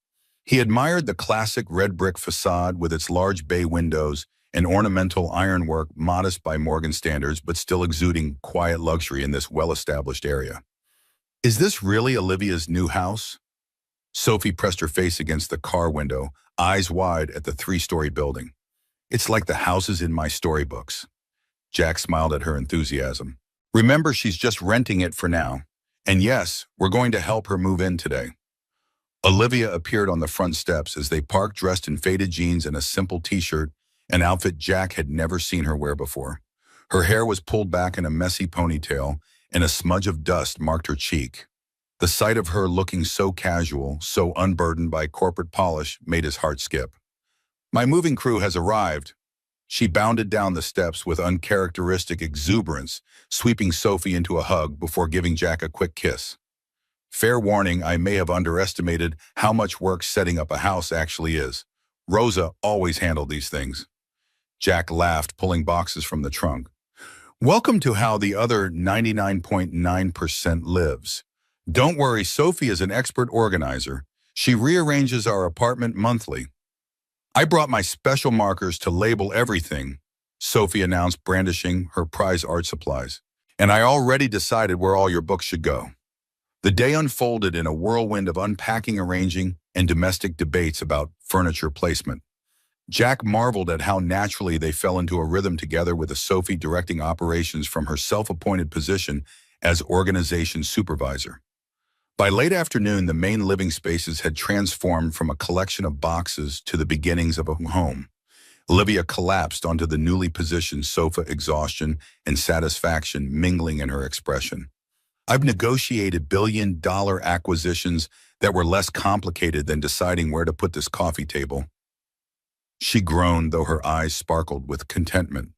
He admired the classic red brick facade with its large bay windows and ornamental ironwork, modest by Morgan standards but still exuding quiet luxury in this well-established area. "Is this really Olivia's new house?" Sophie pressed her face against the car window, eyes wide at the 3-story building. "It's like the houses in my storybooks." Jack smiled at her enthusiasm. "Remember, she's just renting it for now. And yes, we're going to help her move in today." Olivia appeared on the front steps as they parked, dressed in faded jeans and a simple t-shirt, an outfit Jack had never seen her wear before. Her hair was pulled back in a messy ponytail, and a smudge of dust marked her cheek. The sight of her looking so casual, so unburdened by corporate polish, made his heart skip. "My moving crew has arrived." She bounded down the steps with uncharacteristic exuberance, sweeping Sophie into a hug before giving Jack a quick kiss. "Fair warning, I may have underestimated how much work setting up a house actually is. Rosa always handled these things." Jack laughed, pulling boxes from the trunk. "Welcome to how the other 99.9% lives. Don't worry, Sophie is an expert organizer. She rearranges our apartment monthly." "I brought my special markers to label everything," Sophie announced, brandishing her prize art supplies. "And I already decided where all your books should go." The day unfolded in a whirlwind of unpacking, arranging, and domestic debates about furniture placement. Jack marveled at how naturally they fell into a rhythm together, with Sophie directing operations from her self-appointed position as organization supervisor. By late afternoon, the main living spaces had transformed from a collection of boxes to the beginnings of a home. Olivia collapsed onto the newly positioned sofa, exhaustion and satisfaction mingling in her expression. "I've negotiated billion-dollar acquisitions that were less complicated than deciding where to put this coffee table." She groaned, though her eyes sparkled with contentment.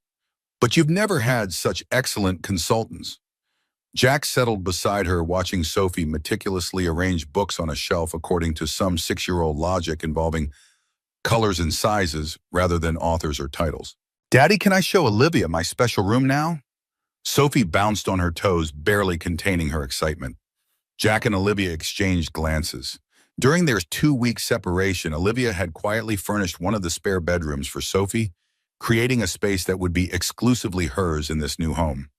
"But you've never had such excellent consultants." Jack settled beside her, watching Sophie meticulously arrange books on a shelf according to some 6-year-old logic involving colors and sizes rather than authors or titles. "Daddy, can I show Olivia my special room now?" Sophie bounced on her toes, barely containing her excitement. Jack and Olivia exchanged glances. During their 2-week separation, Olivia had quietly furnished one of the spare bedrooms for Sophie, creating a space that would be exclusively hers in this new home.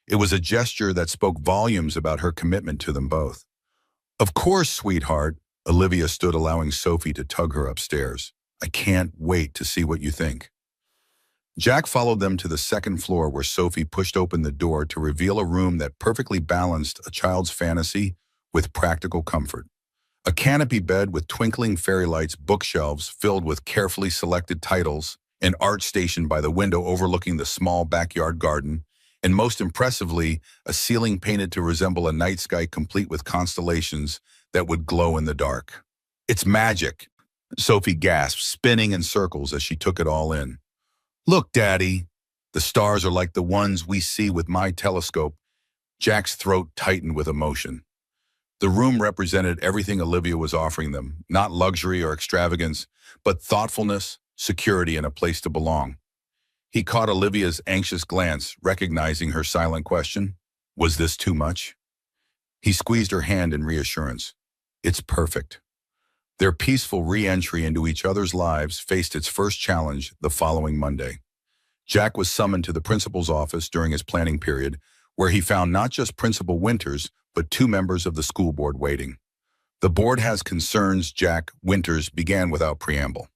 It was a gesture that spoke volumes about her commitment to them both. "Of course, sweetheart," Olivia stood, allowing Sophie to tug her upstairs. "I can't wait to see what you think." Jack followed them to the second floor, where Sophie pushed open the door to reveal a room that perfectly balanced a child's fantasy with practical comfort. A canopy bed with twinkling fairy lights, bookshelves filled with carefully selected titles, an art station by the window overlooking the small backyard garden, and most impressively, a ceiling painted to resemble a night sky complete with constellations that would glow in the dark. "It's magic," Sophie gasped, spinning in circles as she took it all in. "Look, Daddy, the stars are like the ones we see with my telescope." Jack's throat tightened with emotion. The room represented everything Olivia was offering them, not luxury or extravagance, but thoughtfulness, security, and a place to belong. He caught Olivia's anxious glance, recognizing her silent question. Was this too much? He squeezed her hand in reassurance. "It's perfect." Their peaceful re-entry into each other's lives faced its first challenge the following Monday. Jack was summoned to the principal's office during his planning period, where he found not just Principal Winters, but 2 members of the school board waiting. "The board has concerns," Jack Winters began without preamble.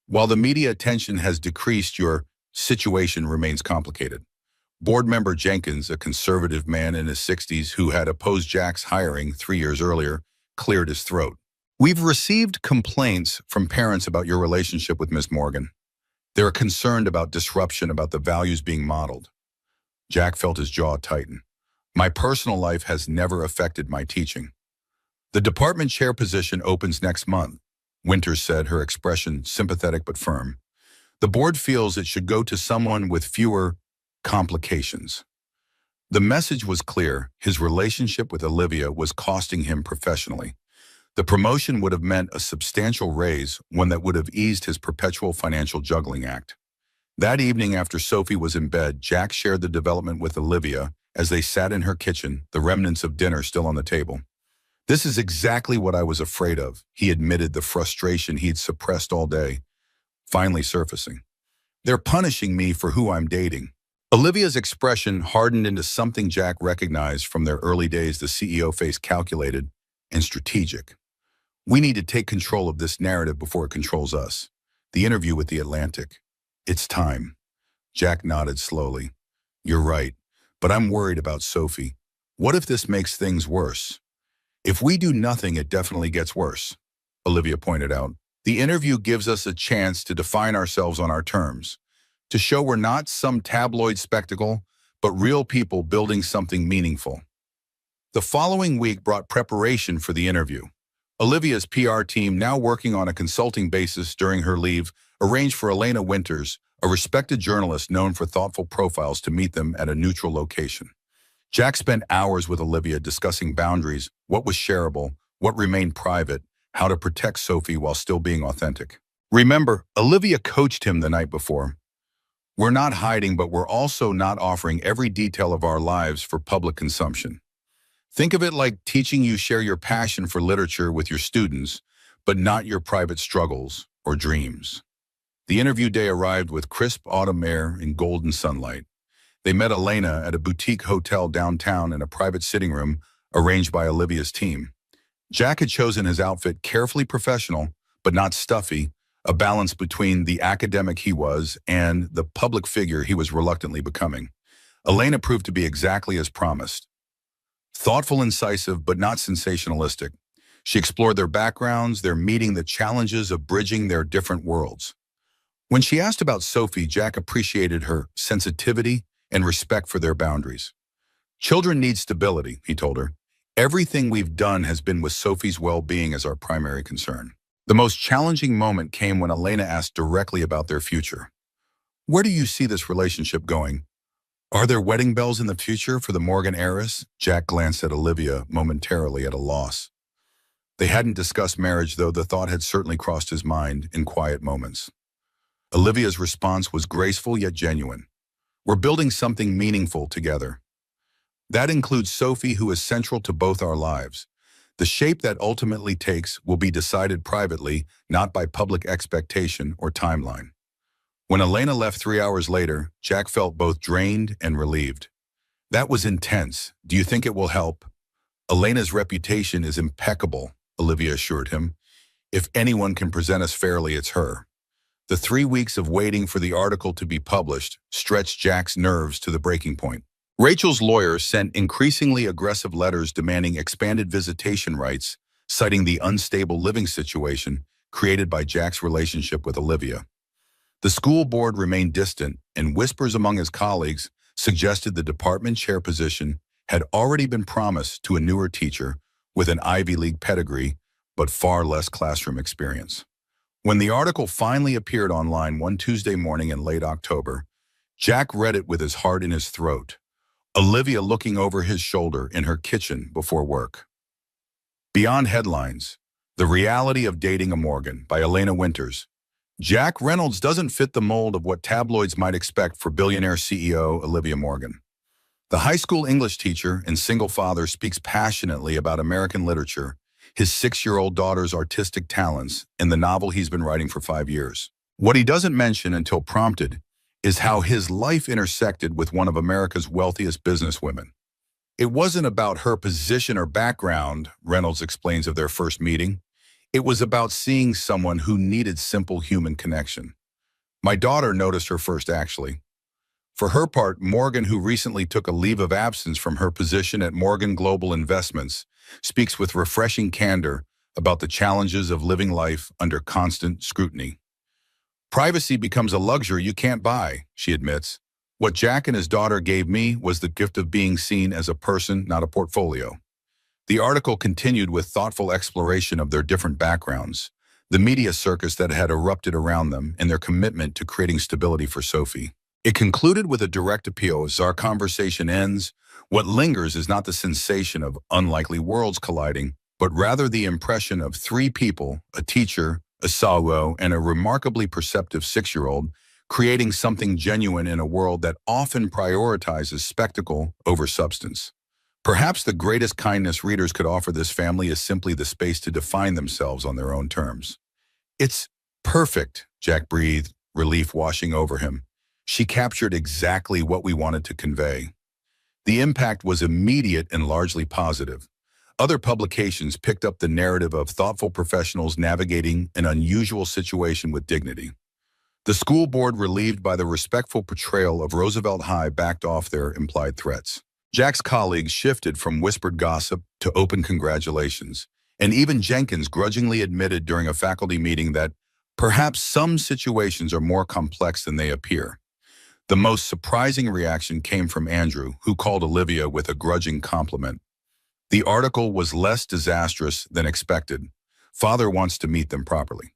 "While the media attention has decreased, your situation remains complicated." Board member Jenkins, a conservative man in his 60s who had opposed Jack's hiring 3 years earlier, cleared his throat. "We've received complaints from parents about your relationship with Miss Morgan. They're concerned about disruption, about the values being modeled." Jack felt his jaw tighten. "My personal life has never affected my teaching." "The department chair position opens next month," Winters said, her expression sympathetic but firm. "The board feels it should go to someone with fewer complications." The message was clear. His relationship with Olivia was costing him professionally. The promotion would have meant a substantial raise, one that would have eased his perpetual financial juggling act. That evening after Sophie was in bed, Jack shared the development with Olivia as they sat in her kitchen, the remnants of dinner still on the table. "This is exactly what I was afraid of," he admitted, the frustration he'd suppressed all day finally surfacing. "They're punishing me for who I'm dating." Olivia's expression hardened into something Jack recognized from their early days, the CEO face calculated and strategic. "We need to take control of this narrative before it controls us." The interview with The Atlantic. "It's time." Jack nodded slowly. "You're right, but I'm worried about Sophie. What if this makes things worse?" "If we do nothing, it definitely gets worse," Olivia pointed out. "The interview gives us a chance to define ourselves on our terms, to show we're not some tabloid spectacle, but real people building something meaningful." The following week brought preparation for the interview. Olivia's PR team, now working on a consulting basis during her leave, arranged for Elena Winters, a respected journalist known for thoughtful profiles, to meet them at a neutral location. Jack spent hours with Olivia discussing boundaries, what was shareable, what remained private, how to protect Sophie while still being authentic. Remember, Olivia coached him the night before. "We're not hiding, but we're also not offering every detail of our lives for public consumption. Think of it like teaching you share your passion for literature with your students, but not your private struggles or dreams." The interview day arrived with crisp autumn air and golden sunlight. They met Elena at a boutique hotel downtown in a private sitting room arranged by Olivia's team. Jack had chosen his outfit carefully professional, but not stuffy, a balance between the academic he was and the public figure he was reluctantly becoming. Elena proved to be exactly as promised. Thoughtful, incisive, but not sensationalistic. She explored their backgrounds, their meeting, the challenges of bridging their different worlds. When she asked about Sophie, Jack appreciated her sensitivity and respect for their boundaries. "Children need stability," he told her. "Everything we've done has been with Sophie's well-being as our primary concern." The most challenging moment came when Elena asked directly about their future. "Where do you see this relationship going? Are there wedding bells in the future for the Morgan heiress?" Jack glanced at Olivia, momentarily at a loss. They hadn't discussed marriage, though the thought had certainly crossed his mind in quiet moments. Olivia's response was graceful yet genuine. "We're building something meaningful together. That includes Sophie, who is central to both our lives. The shape that ultimately takes will be decided privately, not by public expectation or timeline." When Elena left 3 hours later, Jack felt both drained and relieved. "That was intense. Do you think it will help?" "Elena's reputation is impeccable," Olivia assured him. "If anyone can present us fairly, it's her." The 3 weeks of waiting for the article to be published stretched Jack's nerves to the breaking point. Rachel's lawyer sent increasingly aggressive letters demanding expanded visitation rights, citing the unstable living situation created by Jack's relationship with Olivia. The school board remained distant, and whispers among his colleagues suggested the department chair position had already been promised to a newer teacher with an Ivy League pedigree, but far less classroom experience. When the article finally appeared online one Tuesday morning in late October, Jack read it with his heart in his throat. Olivia looking over his shoulder in her kitchen before work. Beyond headlines, The Reality of Dating a Morgan by Elena Winters. Jack Reynolds doesn't fit the mold of what tabloids might expect for billionaire CEO Olivia Morgan. The high school English teacher and single father speaks passionately about American literature, his 6-year-old daughter's artistic talents, and the novel he's been writing for 5 years. What he doesn't mention until prompted is how his life intersected with one of America's wealthiest businesswomen. "It wasn't about her position or background," Reynolds explains of their first meeting. "It was about seeing someone who needed simple human connection. My daughter noticed her first, actually." For her part, Morgan, who recently took a leave of absence from her position at Morgan Global Investments, speaks with refreshing candor about the challenges of living life under constant scrutiny. "Privacy becomes a luxury you can't buy," she admits. "What Jack and his daughter gave me was the gift of being seen as a person, not a portfolio." The article continued with thoughtful exploration of their different backgrounds, the media circus that had erupted around them, and their commitment to creating stability for Sophie. It concluded with a direct appeal. As our conversation ends, what lingers is not the sensation of unlikely worlds colliding, but rather the impression of three people, a teacher, a Sawo, and a remarkably perceptive 6-year-old, creating something genuine in a world that often prioritizes spectacle over substance. Perhaps the greatest kindness readers could offer this family is simply the space to define themselves on their own terms. It's perfect, Jack breathed, relief washing over him. She captured exactly what we wanted to convey. The impact was immediate and largely positive. Other publications picked up the narrative of thoughtful professionals navigating an unusual situation with dignity. The school board, relieved by the respectful portrayal of Roosevelt High, backed off their implied threats. Jack's colleagues shifted from whispered gossip to open congratulations, and even Jenkins grudgingly admitted during a faculty meeting that perhaps some situations are more complex than they appear. The most surprising reaction came from Andrew, who called Olivia with a grudging compliment. The article was less disastrous than expected. Father wants to meet them properly.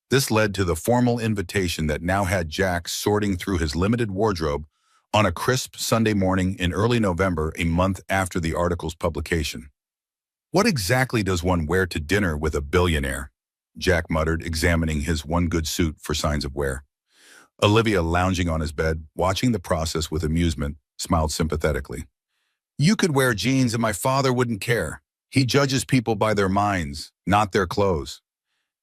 This led to the formal invitation that now had Jack sorting through his limited wardrobe on a crisp Sunday morning in early November, a month after the article's publication. "What exactly does one wear to dinner with a billionaire?" Jack muttered, examining his one good suit for signs of wear. Olivia, lounging on his bed, watching the process with amusement, smiled sympathetically. "You could wear jeans and my father wouldn't care. He judges people by their minds, not their clothes."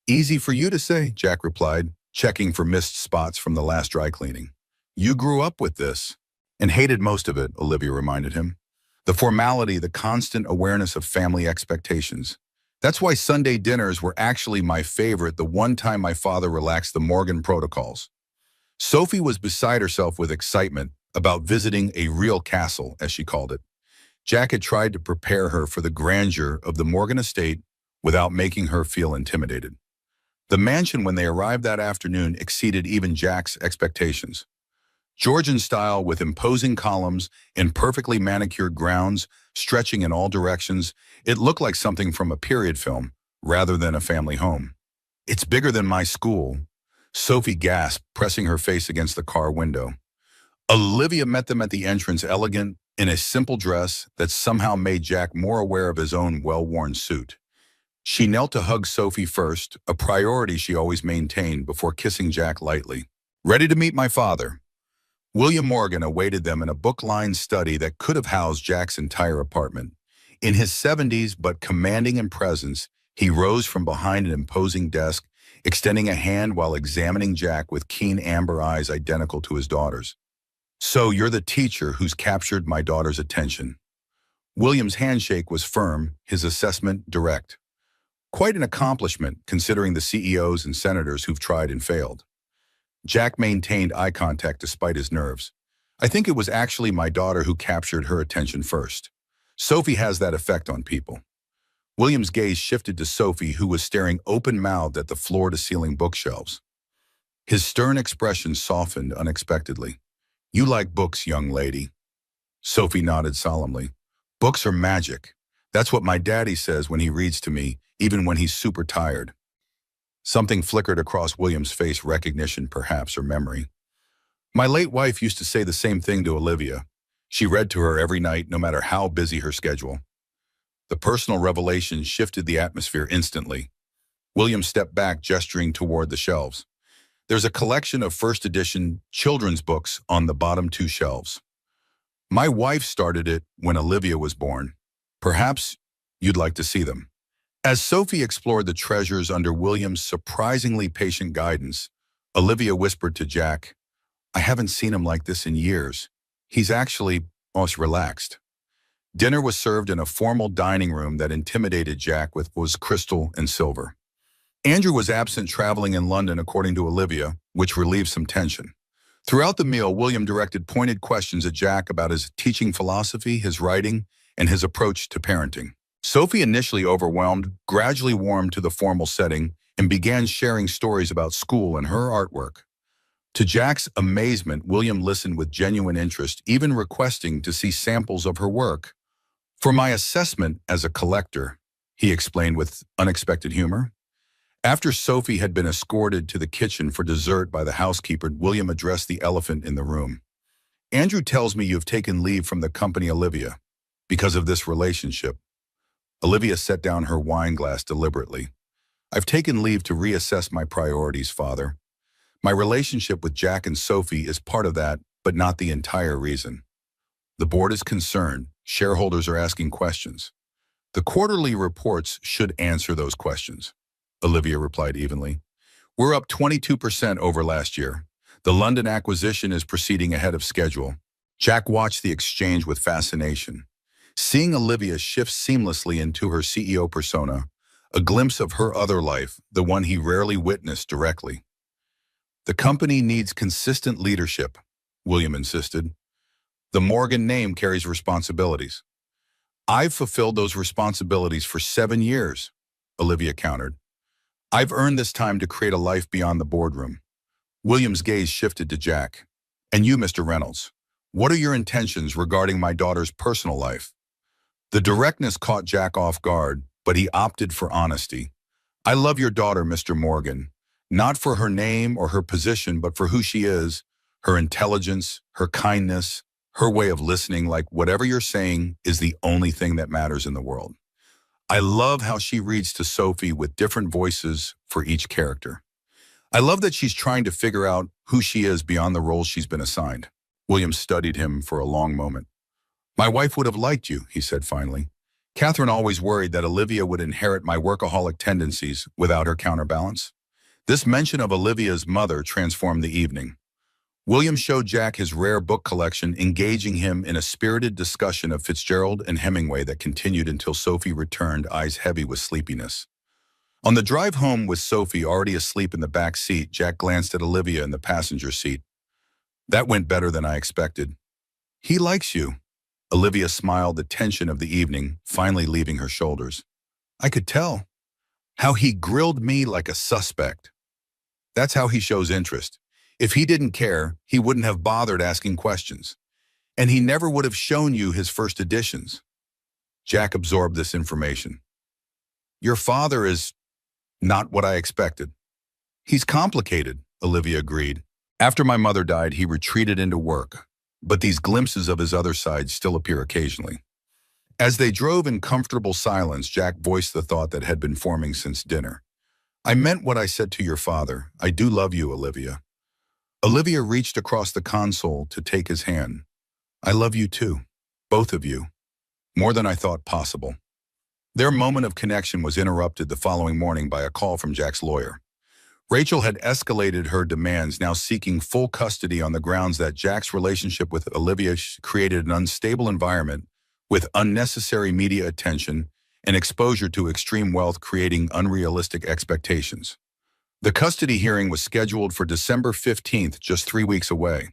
"Easy for you to say," Jack replied, checking for missed spots from the last dry cleaning. "You grew up with this." "And hated most of it," Olivia reminded him. "The formality, the constant awareness of family expectations. That's why Sunday dinners were actually my favorite, the one time my father relaxed the Morgan protocols." Sophie was beside herself with excitement about visiting a real castle, as she called it. Jack had tried to prepare her for the grandeur of the Morgan estate without making her feel intimidated. The mansion, when they arrived that afternoon, exceeded even Jack's expectations. Georgian style, with imposing columns and perfectly manicured grounds stretching in all directions, it looked like something from a period film rather than a family home. "It's bigger than my school," Sophie gasped, pressing her face against the car window. Olivia met them at the entrance, elegant in a simple dress that somehow made Jack more aware of his own well-worn suit. She knelt to hug Sophie first, a priority she always maintained, before kissing Jack lightly. "Ready to meet my father?" William Morgan awaited them in a book-lined study that could have housed Jack's entire apartment. In his 70s, but commanding in presence, he rose from behind an imposing desk, extending a hand while examining Jack with keen amber eyes identical to his daughter's. "So you're the teacher who's captured my daughter's attention." William's handshake was firm, his assessment direct. Quite an accomplishment, considering the CEOs and senators who've tried and failed. Jack maintained eye contact despite his nerves. "I think it was actually my daughter who captured her attention first. Sophie has that effect on people." William's gaze shifted to Sophie, who was staring open-mouthed at the floor-to-ceiling bookshelves. His stern expression softened unexpectedly. "You like books, young lady." Sophie nodded solemnly. "Books are magic. That's what my daddy says when he reads to me, even when he's super tired." Something flickered across William's face, recognition perhaps, or memory. "My late wife used to say the same thing to Olivia. She read to her every night, no matter how busy her schedule." The personal revelation shifted the atmosphere instantly. William stepped back, gesturing toward the shelves. "There's a collection of first edition children's books on the bottom two shelves. My wife started it when Olivia was born. Perhaps you'd like to see them." As Sophie explored the treasures under William's surprisingly patient guidance, Olivia whispered to Jack, "I haven't seen him like this in years. He's actually most relaxed." Dinner was served in a formal dining room that intimidated Jack with was crystal and silver. Andrew was absent, traveling in London, according to Olivia, which relieved some tension. Throughout the meal, William directed pointed questions at Jack about his teaching philosophy, his writing, and his approach to parenting. Sophie, initially overwhelmed, gradually warmed to the formal setting and began sharing stories about school and her artwork. To Jack's amazement, William listened with genuine interest, even requesting to see samples of her work. "For my assessment as a collector," he explained with unexpected humor. After Sophie had been escorted to the kitchen for dessert by the housekeeper, William addressed the elephant in the room. "Andrew tells me you've taken leave from the company, Olivia, because of this relationship." Olivia set down her wine glass deliberately. I've taken leave to reassess my priorities, Father. My relationship with Jack and Sophie is part of that, but not the entire reason. The board is concerned. Shareholders are asking questions. The quarterly reports should answer those questions. Olivia replied evenly. We're up 22% over last year. The London acquisition is proceeding ahead of schedule. Jack watched the exchange with fascination. Seeing Olivia shift seamlessly into her CEO persona, a glimpse of her other life, the one he rarely witnessed directly. The company needs consistent leadership, William insisted. The Morgan name carries responsibilities. I've fulfilled those responsibilities for 7 years, Olivia countered. I've earned this time to create a life beyond the boardroom. William's gaze shifted to Jack. And you, Mr. Reynolds, what are your intentions regarding my daughter's personal life? The directness caught Jack off guard, but he opted for honesty. I love your daughter, Mr. Morgan, not for her name or her position, but for who she is, her intelligence, her kindness, her way of listening, like whatever you're saying is the only thing that matters in the world. I love how she reads to Sophie with different voices for each character. I love that she's trying to figure out who she is beyond the roles she's been assigned. William studied him for a long moment. My wife would have liked you, he said finally. Catherine always worried that Olivia would inherit my workaholic tendencies without her counterbalance. This mention of Olivia's mother transformed the evening. William showed Jack his rare book collection, engaging him in a spirited discussion of Fitzgerald and Hemingway that continued until Sophie returned, eyes heavy with sleepiness. On the drive home with Sophie already asleep in the back seat, Jack glanced at Olivia in the passenger seat. That went better than I expected. He likes you. Olivia smiled, the tension of the evening finally leaving her shoulders. I could tell. How he grilled me like a suspect. That's how he shows interest. If he didn't care, he wouldn't have bothered asking questions. And he never would have shown you his first editions. Jack absorbed this information. Your father is not what I expected. He's complicated, Olivia agreed. After my mother died, he retreated into work, but these glimpses of his other side still appear occasionally. As they drove in comfortable silence, Jack voiced the thought that had been forming since dinner. I meant what I said to your father. I do love you, Olivia. Olivia reached across the console to take his hand. I love you too, both of you, more than I thought possible. Their moment of connection was interrupted the following morning by a call from Jack's lawyer. Rachel had escalated her demands, now seeking full custody on the grounds that Jack's relationship with Olivia created an unstable environment with unnecessary media attention and exposure to extreme wealth, creating unrealistic expectations. The custody hearing was scheduled for December 15th, just 3 weeks away.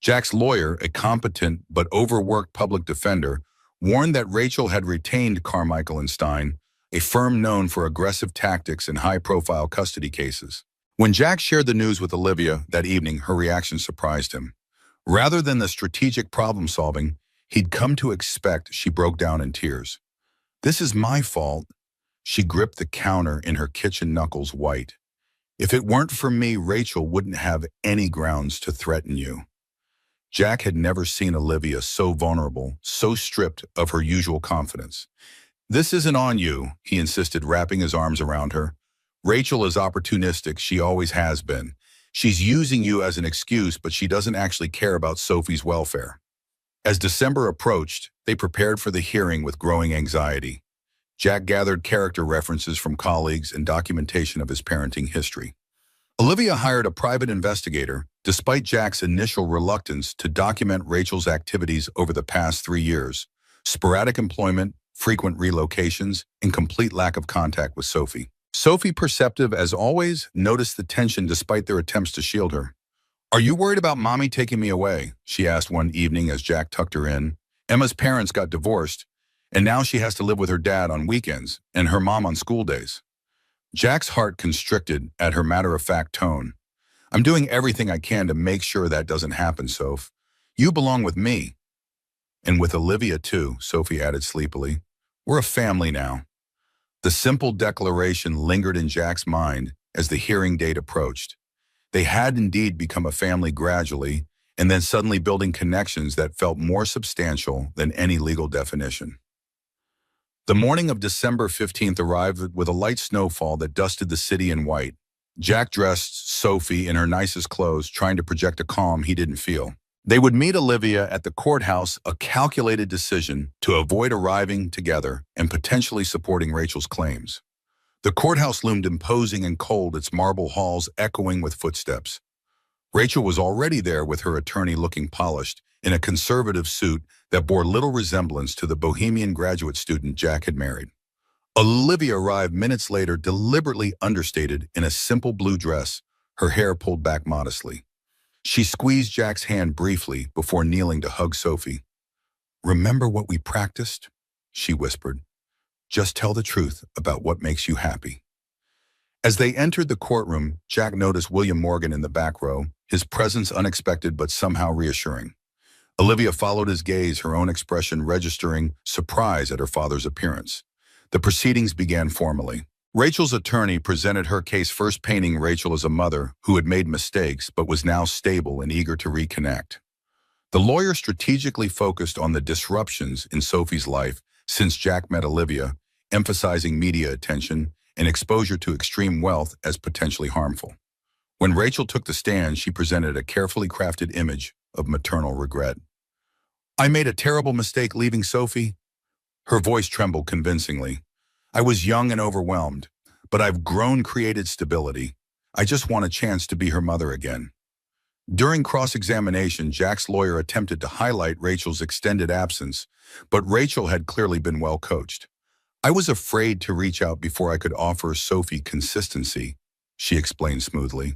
Jack's lawyer, a competent but overworked public defender, warned that Rachel had retained Carmichael and Stein, a firm known for aggressive tactics in high-profile custody cases. When Jack shared the news with Olivia that evening, her reaction surprised him. Rather than the strategic problem-solving he'd come to expect, she broke down in tears. This is my fault. She gripped the counter in her kitchen knuckles white. If it weren't for me, Rachel wouldn't have any grounds to threaten you. Jack had never seen Olivia so vulnerable, so stripped of her usual confidence. This isn't on you, he insisted, wrapping his arms around her. Rachel is opportunistic, she always has been. She's using you as an excuse, but she doesn't actually care about Sophie's welfare. As December approached, they prepared for the hearing with growing anxiety. Jack gathered character references from colleagues and documentation of his parenting history. Olivia hired a private investigator, despite Jack's initial reluctance to document Rachel's activities over the past 3 years, sporadic employment, frequent relocations, and complete lack of contact with Sophie. Sophie, perceptive as always, noticed the tension despite their attempts to shield her. Are you worried about Mommy taking me away? She asked one evening as Jack tucked her in. Emma's parents got divorced, and now she has to live with her dad on weekends and her mom on school days. Jack's heart constricted at her matter-of-fact tone. I'm doing everything I can to make sure that doesn't happen, Soph. You belong with me. And with Olivia too, Sophie added sleepily. We're a family now. The simple declaration lingered in Jack's mind as the hearing date approached. They had indeed become a family gradually, and then suddenly building connections that felt more substantial than any legal definition. The morning of December 15th arrived with a light snowfall that dusted the city in white. Jack dressed Sophie in her nicest clothes, trying to project a calm he didn't feel. They would meet Olivia at the courthouse, a calculated decision to avoid arriving together and potentially supporting Rachel's claims. The courthouse loomed imposing and cold, its marble halls echoing with footsteps. Rachel was already there with her attorney looking polished, in a conservative suit that bore little resemblance to the bohemian graduate student Jack had married. Olivia arrived minutes later, deliberately understated in a simple blue dress, her hair pulled back modestly. She squeezed Jack's hand briefly before kneeling to hug Sophie. "Remember what we practiced?" she whispered. "Just tell the truth about what makes you happy." As they entered the courtroom, Jack noticed William Morgan in the back row, his presence unexpected but somehow reassuring. Olivia followed his gaze, her own expression registering surprise at her father's appearance. The proceedings began formally. Rachel's attorney presented her case, first painting Rachel as a mother who had made mistakes but was now stable and eager to reconnect. The lawyer strategically focused on the disruptions in Sophie's life since Jack met Olivia, emphasizing media attention and exposure to extreme wealth as potentially harmful. When Rachel took the stand, she presented a carefully crafted image of maternal regret. "I made a terrible mistake leaving Sophie." Her voice trembled convincingly. "I was young and overwhelmed, but I've grown, created stability. I just want a chance to be her mother again." During cross-examination, Jack's lawyer attempted to highlight Rachel's extended absence, but Rachel had clearly been well coached. "I was afraid to reach out before I could offer Sophie consistency," she explained smoothly.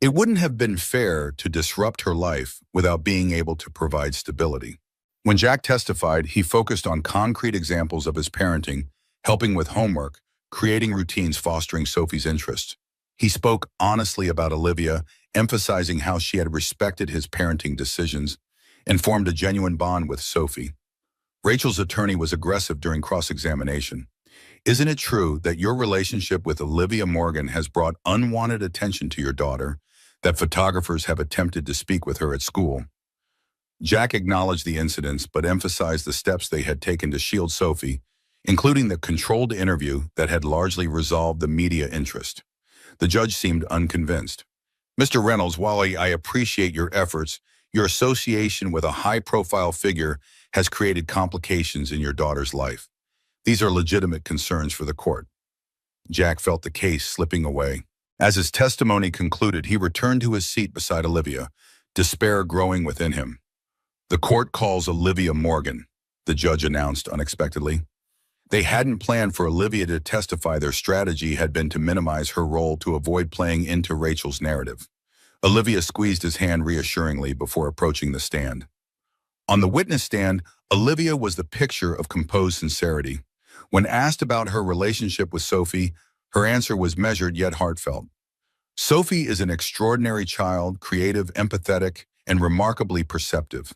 "It wouldn't have been fair to disrupt her life without being able to provide stability." When Jack testified, he focused on concrete examples of his parenting, helping with homework, creating routines fostering Sophie's interests. He spoke honestly about Olivia, emphasizing how she had respected his parenting decisions and formed a genuine bond with Sophie. Rachel's attorney was aggressive during cross-examination. "Isn't it true that your relationship with Olivia Morgan has brought unwanted attention to your daughter, that photographers have attempted to speak with her at school?" Jack acknowledged the incidents but emphasized the steps they had taken to shield Sophie, including the controlled interview that had largely resolved the media interest. The judge seemed unconvinced. "Mr. Reynolds, while I appreciate your efforts, your association with a high-profile figure has created complications in your daughter's life. These are legitimate concerns for the court." Jack felt the case slipping away. As his testimony concluded, he returned to his seat beside Olivia, despair growing within him. "The court calls Olivia Morgan," the judge announced unexpectedly. They hadn't planned for Olivia to testify. Their strategy had been to minimize her role to avoid playing into Rachel's narrative. Olivia squeezed his hand reassuringly before approaching the stand. On the witness stand, Olivia was the picture of composed sincerity. When asked about her relationship with Sophie, her answer was measured yet heartfelt. "Sophie is an extraordinary child, creative, empathetic, and remarkably perceptive.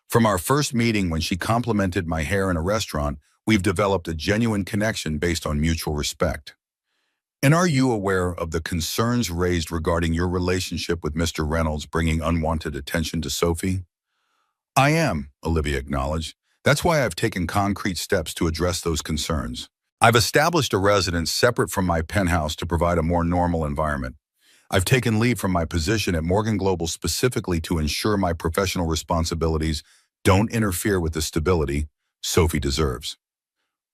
From our first meeting when she complimented my hair in a restaurant, we've developed a genuine connection based on mutual respect." "And are you aware of the concerns raised regarding your relationship with Mr. Reynolds bringing unwanted attention to Sophie?" "I am," Olivia acknowledged. "That's why I've taken concrete steps to address those concerns. I've established a residence separate from my penthouse to provide a more normal environment. I've taken leave from my position at Morgan Global specifically to ensure my professional responsibilities don't interfere with the stability Sophie deserves."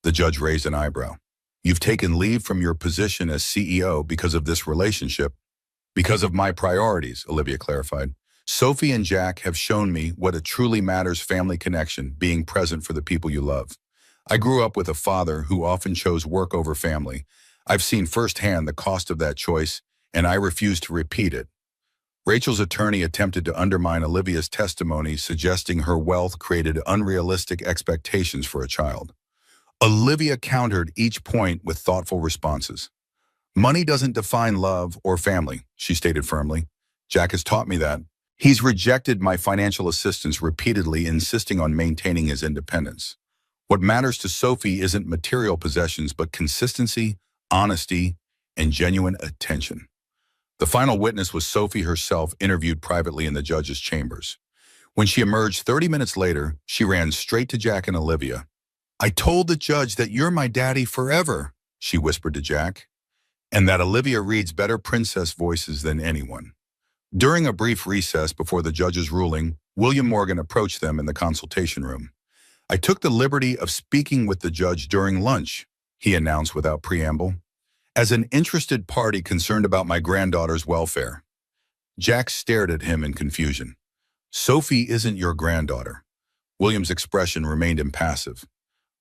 The judge raised an eyebrow. "You've taken leave from your position as CEO because of this relationship?" "Because of my priorities," Olivia clarified. "Sophie and Jack have shown me what it truly matters: family connection, being present for the people you love. I grew up with a father who often chose work over family. I've seen firsthand the cost of that choice, and I refuse to repeat it." Rachel's attorney attempted to undermine Olivia's testimony, suggesting her wealth created unrealistic expectations for a child. Olivia countered each point with thoughtful responses. "Money doesn't define love or family," she stated firmly. "Jack has taught me that. He's rejected my financial assistance repeatedly, insisting on maintaining his independence. What matters to Sophie isn't material possessions, but consistency, honesty, and genuine attention." The final witness was Sophie herself, interviewed privately in the judge's chambers. When she emerged 30 minutes later, she ran straight to Jack and Olivia. "I told the judge that you're my daddy forever," she whispered to Jack, "and that Olivia reads better princess voices than anyone." During a brief recess before the judge's ruling, William Morgan approached them in the consultation room. "I took the liberty of speaking with the judge during lunch," he announced without preamble, "as an interested party concerned about my granddaughter's welfare." Jack stared at him in confusion. "Sophie isn't your granddaughter." William's expression remained impassive.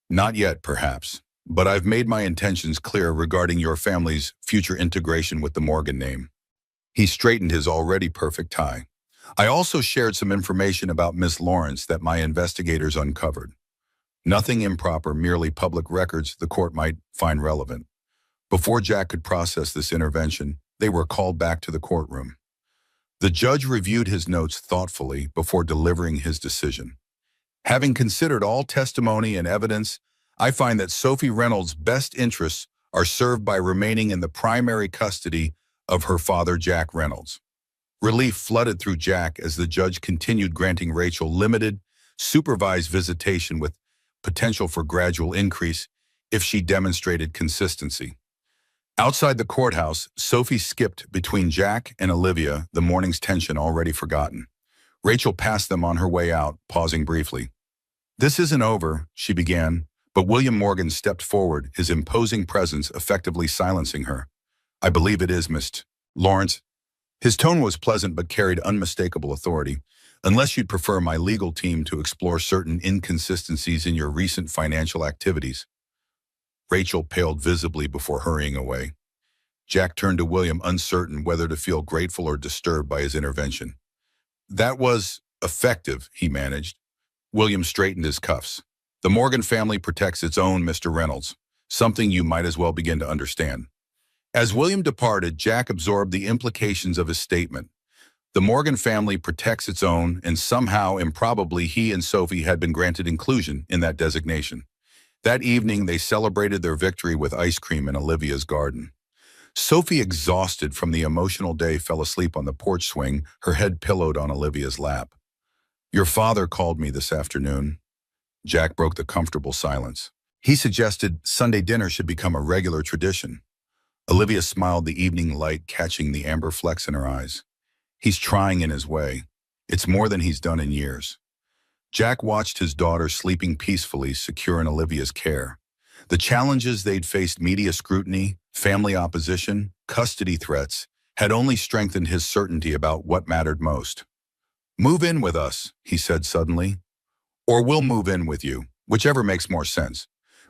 "Not yet, perhaps, but I've made my intentions clear regarding your family's future integration with the Morgan name." He straightened his already perfect tie. "I also shared some information about Miss Lawrence that my investigators uncovered. Nothing improper, merely public records the court might find relevant." Before Jack could process this intervention, they were called back to the courtroom. The judge reviewed his notes thoughtfully before delivering his decision. "Having considered all testimony and evidence, I find that Sophie Reynolds' best interests are served by remaining in the primary custody of her father, Jack Reynolds." Relief flooded through Jack as the judge continued granting Rachel limited, supervised visitation with potential for gradual increase if she demonstrated consistency. Outside the courthouse, Sophie skipped between Jack and Olivia, the morning's tension already forgotten. Rachel passed them on her way out, pausing briefly. "This isn't over," she began, but William Morgan stepped forward, his imposing presence effectively silencing her. "I believe it is, Miss Lawrence." His tone was pleasant but carried unmistakable authority. "Unless you'd prefer my legal team to explore certain inconsistencies in your recent financial activities." Rachel paled visibly before hurrying away. Jack turned to William, uncertain whether to feel grateful or disturbed by his intervention. "That was effective," he managed. William straightened his cuffs. "The Morgan family protects its own, Mr. Reynolds, something you might as well begin to understand." As William departed, Jack absorbed the implications of his statement. The Morgan family protects its own, and somehow, improbably, he and Sophie had been granted inclusion in that designation. That evening, they celebrated their victory with ice cream in Olivia's garden. Sophie, exhausted from the emotional day, fell asleep on the porch swing, her head pillowed on Olivia's lap. "Your father called me this afternoon." Jack broke the comfortable silence. "He suggested Sunday dinner should become a regular tradition." Olivia smiled, the evening light catching the amber flecks in her eyes. "He's trying in his way. It's more than he's done in years." Jack watched his daughter sleeping peacefully, secure in Olivia's care. The challenges they'd faced, media scrutiny, family opposition, custody threats, had only strengthened his certainty about what mattered most. "Move in with us," he said suddenly. "Or we'll move in with you, whichever makes more sense.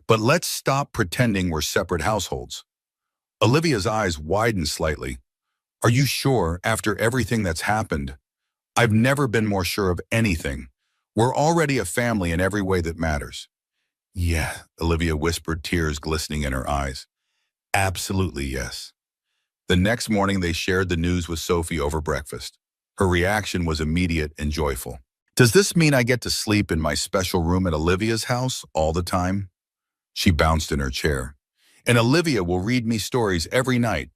But let's stop pretending we're separate households." Olivia's eyes widened slightly. "Are you sure, after everything that's happened?" "I've never been more sure of anything. We're already a family in every way that matters." "Yeah," Olivia whispered, tears glistening in her eyes. "Absolutely yes." The next morning, they shared the news with Sophie over breakfast. Her reaction was immediate and joyful. "Does this mean I get to sleep in my special room at Olivia's house all the time?" She bounced in her chair. "And Olivia will read me stories every night."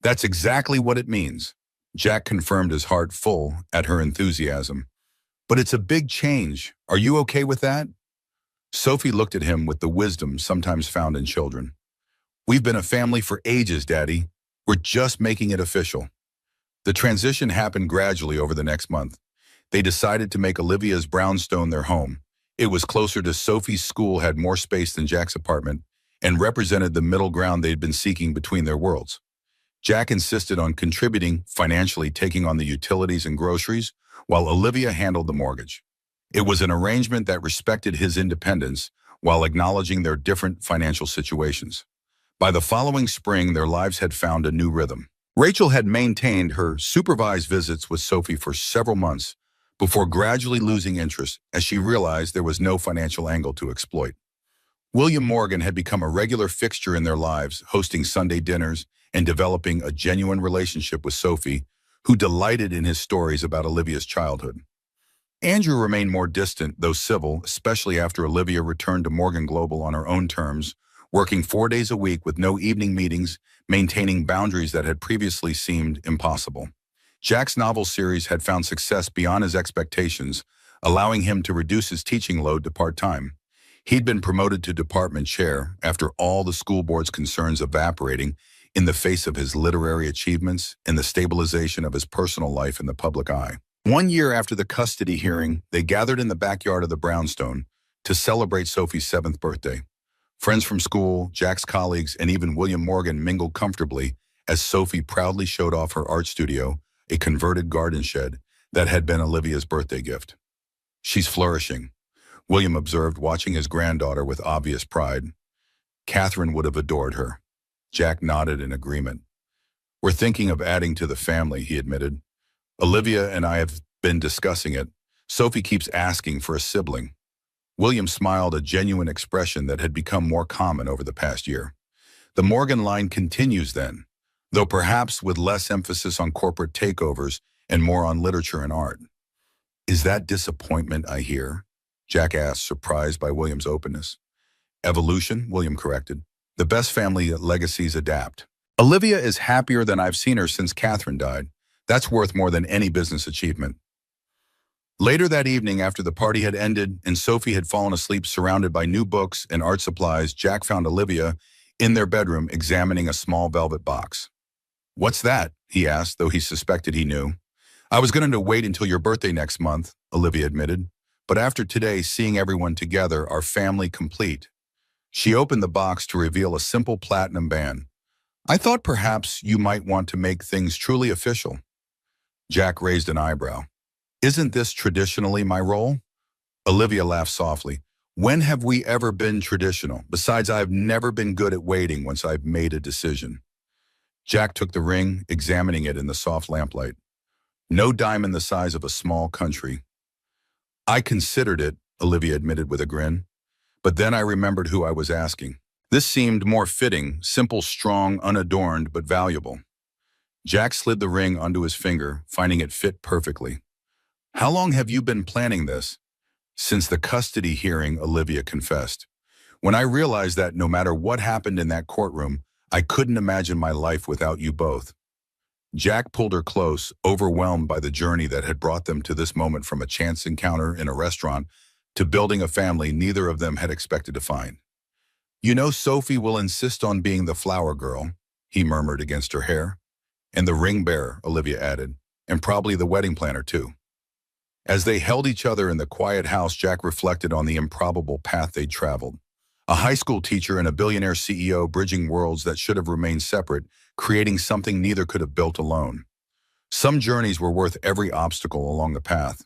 "That's exactly what it means." Jack confirmed, his heart full at her enthusiasm. "But it's a big change. Are you okay with that?" Sophie looked at him with the wisdom sometimes found in children. "We've been a family for ages, Daddy. We're just making it official." The transition happened gradually over the next month. They decided to make Olivia's brownstone their home. It was closer to Sophie's school, had more space than Jack's apartment, and represented the middle ground they'd been seeking between their worlds. Jack insisted on contributing financially, taking on the utilities and groceries, while Olivia handled the mortgage. It was an arrangement that respected his independence while acknowledging their different financial situations. By the following spring, their lives had found a new rhythm. Rachel had maintained her supervised visits with Sophie for several months before gradually losing interest as she realized there was no financial angle to exploit. William Morgan had become a regular fixture in their lives, hosting Sunday dinners and developing a genuine relationship with Sophie, who delighted in his stories about Olivia's childhood. Andrew remained more distant, though civil, especially after Olivia returned to Morgan Global on her own terms, working 4 days a week with no evening meetings, maintaining boundaries that had previously seemed impossible. Jack's novel series had found success beyond his expectations, allowing him to reduce his teaching load to part-time. He'd been promoted to department chair after all the school board's concerns evaporating in the face of his literary achievements and the stabilization of his personal life in the public eye. 1 year after the custody hearing, they gathered in the backyard of the brownstone to celebrate Sophie's 7th birthday. Friends from school, Jack's colleagues, and even William Morgan mingled comfortably as Sophie proudly showed off her art studio, a converted garden shed that had been Olivia's birthday gift. "She's flourishing," William observed, watching his granddaughter with obvious pride. "Catherine would have adored her." Jack nodded in agreement. "We're thinking of adding to the family," he admitted. "Olivia and I have been discussing it. Sophie keeps asking for a sibling." William smiled, a genuine expression that had become more common over the past year. "The Morgan line continues then, though perhaps with less emphasis on corporate takeovers and more on literature and art." "Is that disappointment I hear?" Jack asked, surprised by William's openness. "Evolution," William corrected. "The best family legacies adapt. Olivia is happier than I've seen her since Catherine died. That's worth more than any business achievement." Later that evening, after the party had ended and Sophie had fallen asleep surrounded by new books and art supplies, Jack found Olivia in their bedroom examining a small velvet box. "What's that?" he asked, though he suspected he knew. "I was going to wait until your birthday next month," Olivia admitted. "But after today, seeing everyone together, our family complete." She opened the box to reveal a simple platinum band. "I thought perhaps you might want to make things truly official." Jack raised an eyebrow. "Isn't this traditionally my role?" Olivia laughed softly. "When have we ever been traditional? Besides, I've never been good at waiting once I've made a decision." Jack took the ring, examining it in the soft lamplight. "No diamond the size of a small country." "I considered it," Olivia admitted with a grin. "But then I remembered who I was asking. This seemed more fitting, simple, strong, unadorned, but valuable." Jack slid the ring onto his finger, finding it fit perfectly. "How long have you been planning this?" "Since the custody hearing," Olivia confessed. "When I realized that no matter what happened in that courtroom, I couldn't imagine my life without you both." Jack pulled her close, overwhelmed by the journey that had brought them to this moment, from a chance encounter in a restaurant to building a family neither of them had expected to find. "You know Sophie will insist on being the flower girl," he murmured against her hair. "And the ring bearer," Olivia added, "and probably the wedding planner too." As they held each other in the quiet house, Jack reflected on the improbable path they'd traveled. A high school teacher and a billionaire CEO bridging worlds that should have remained separate, creating something neither could have built alone. Some journeys were worth every obstacle along the path.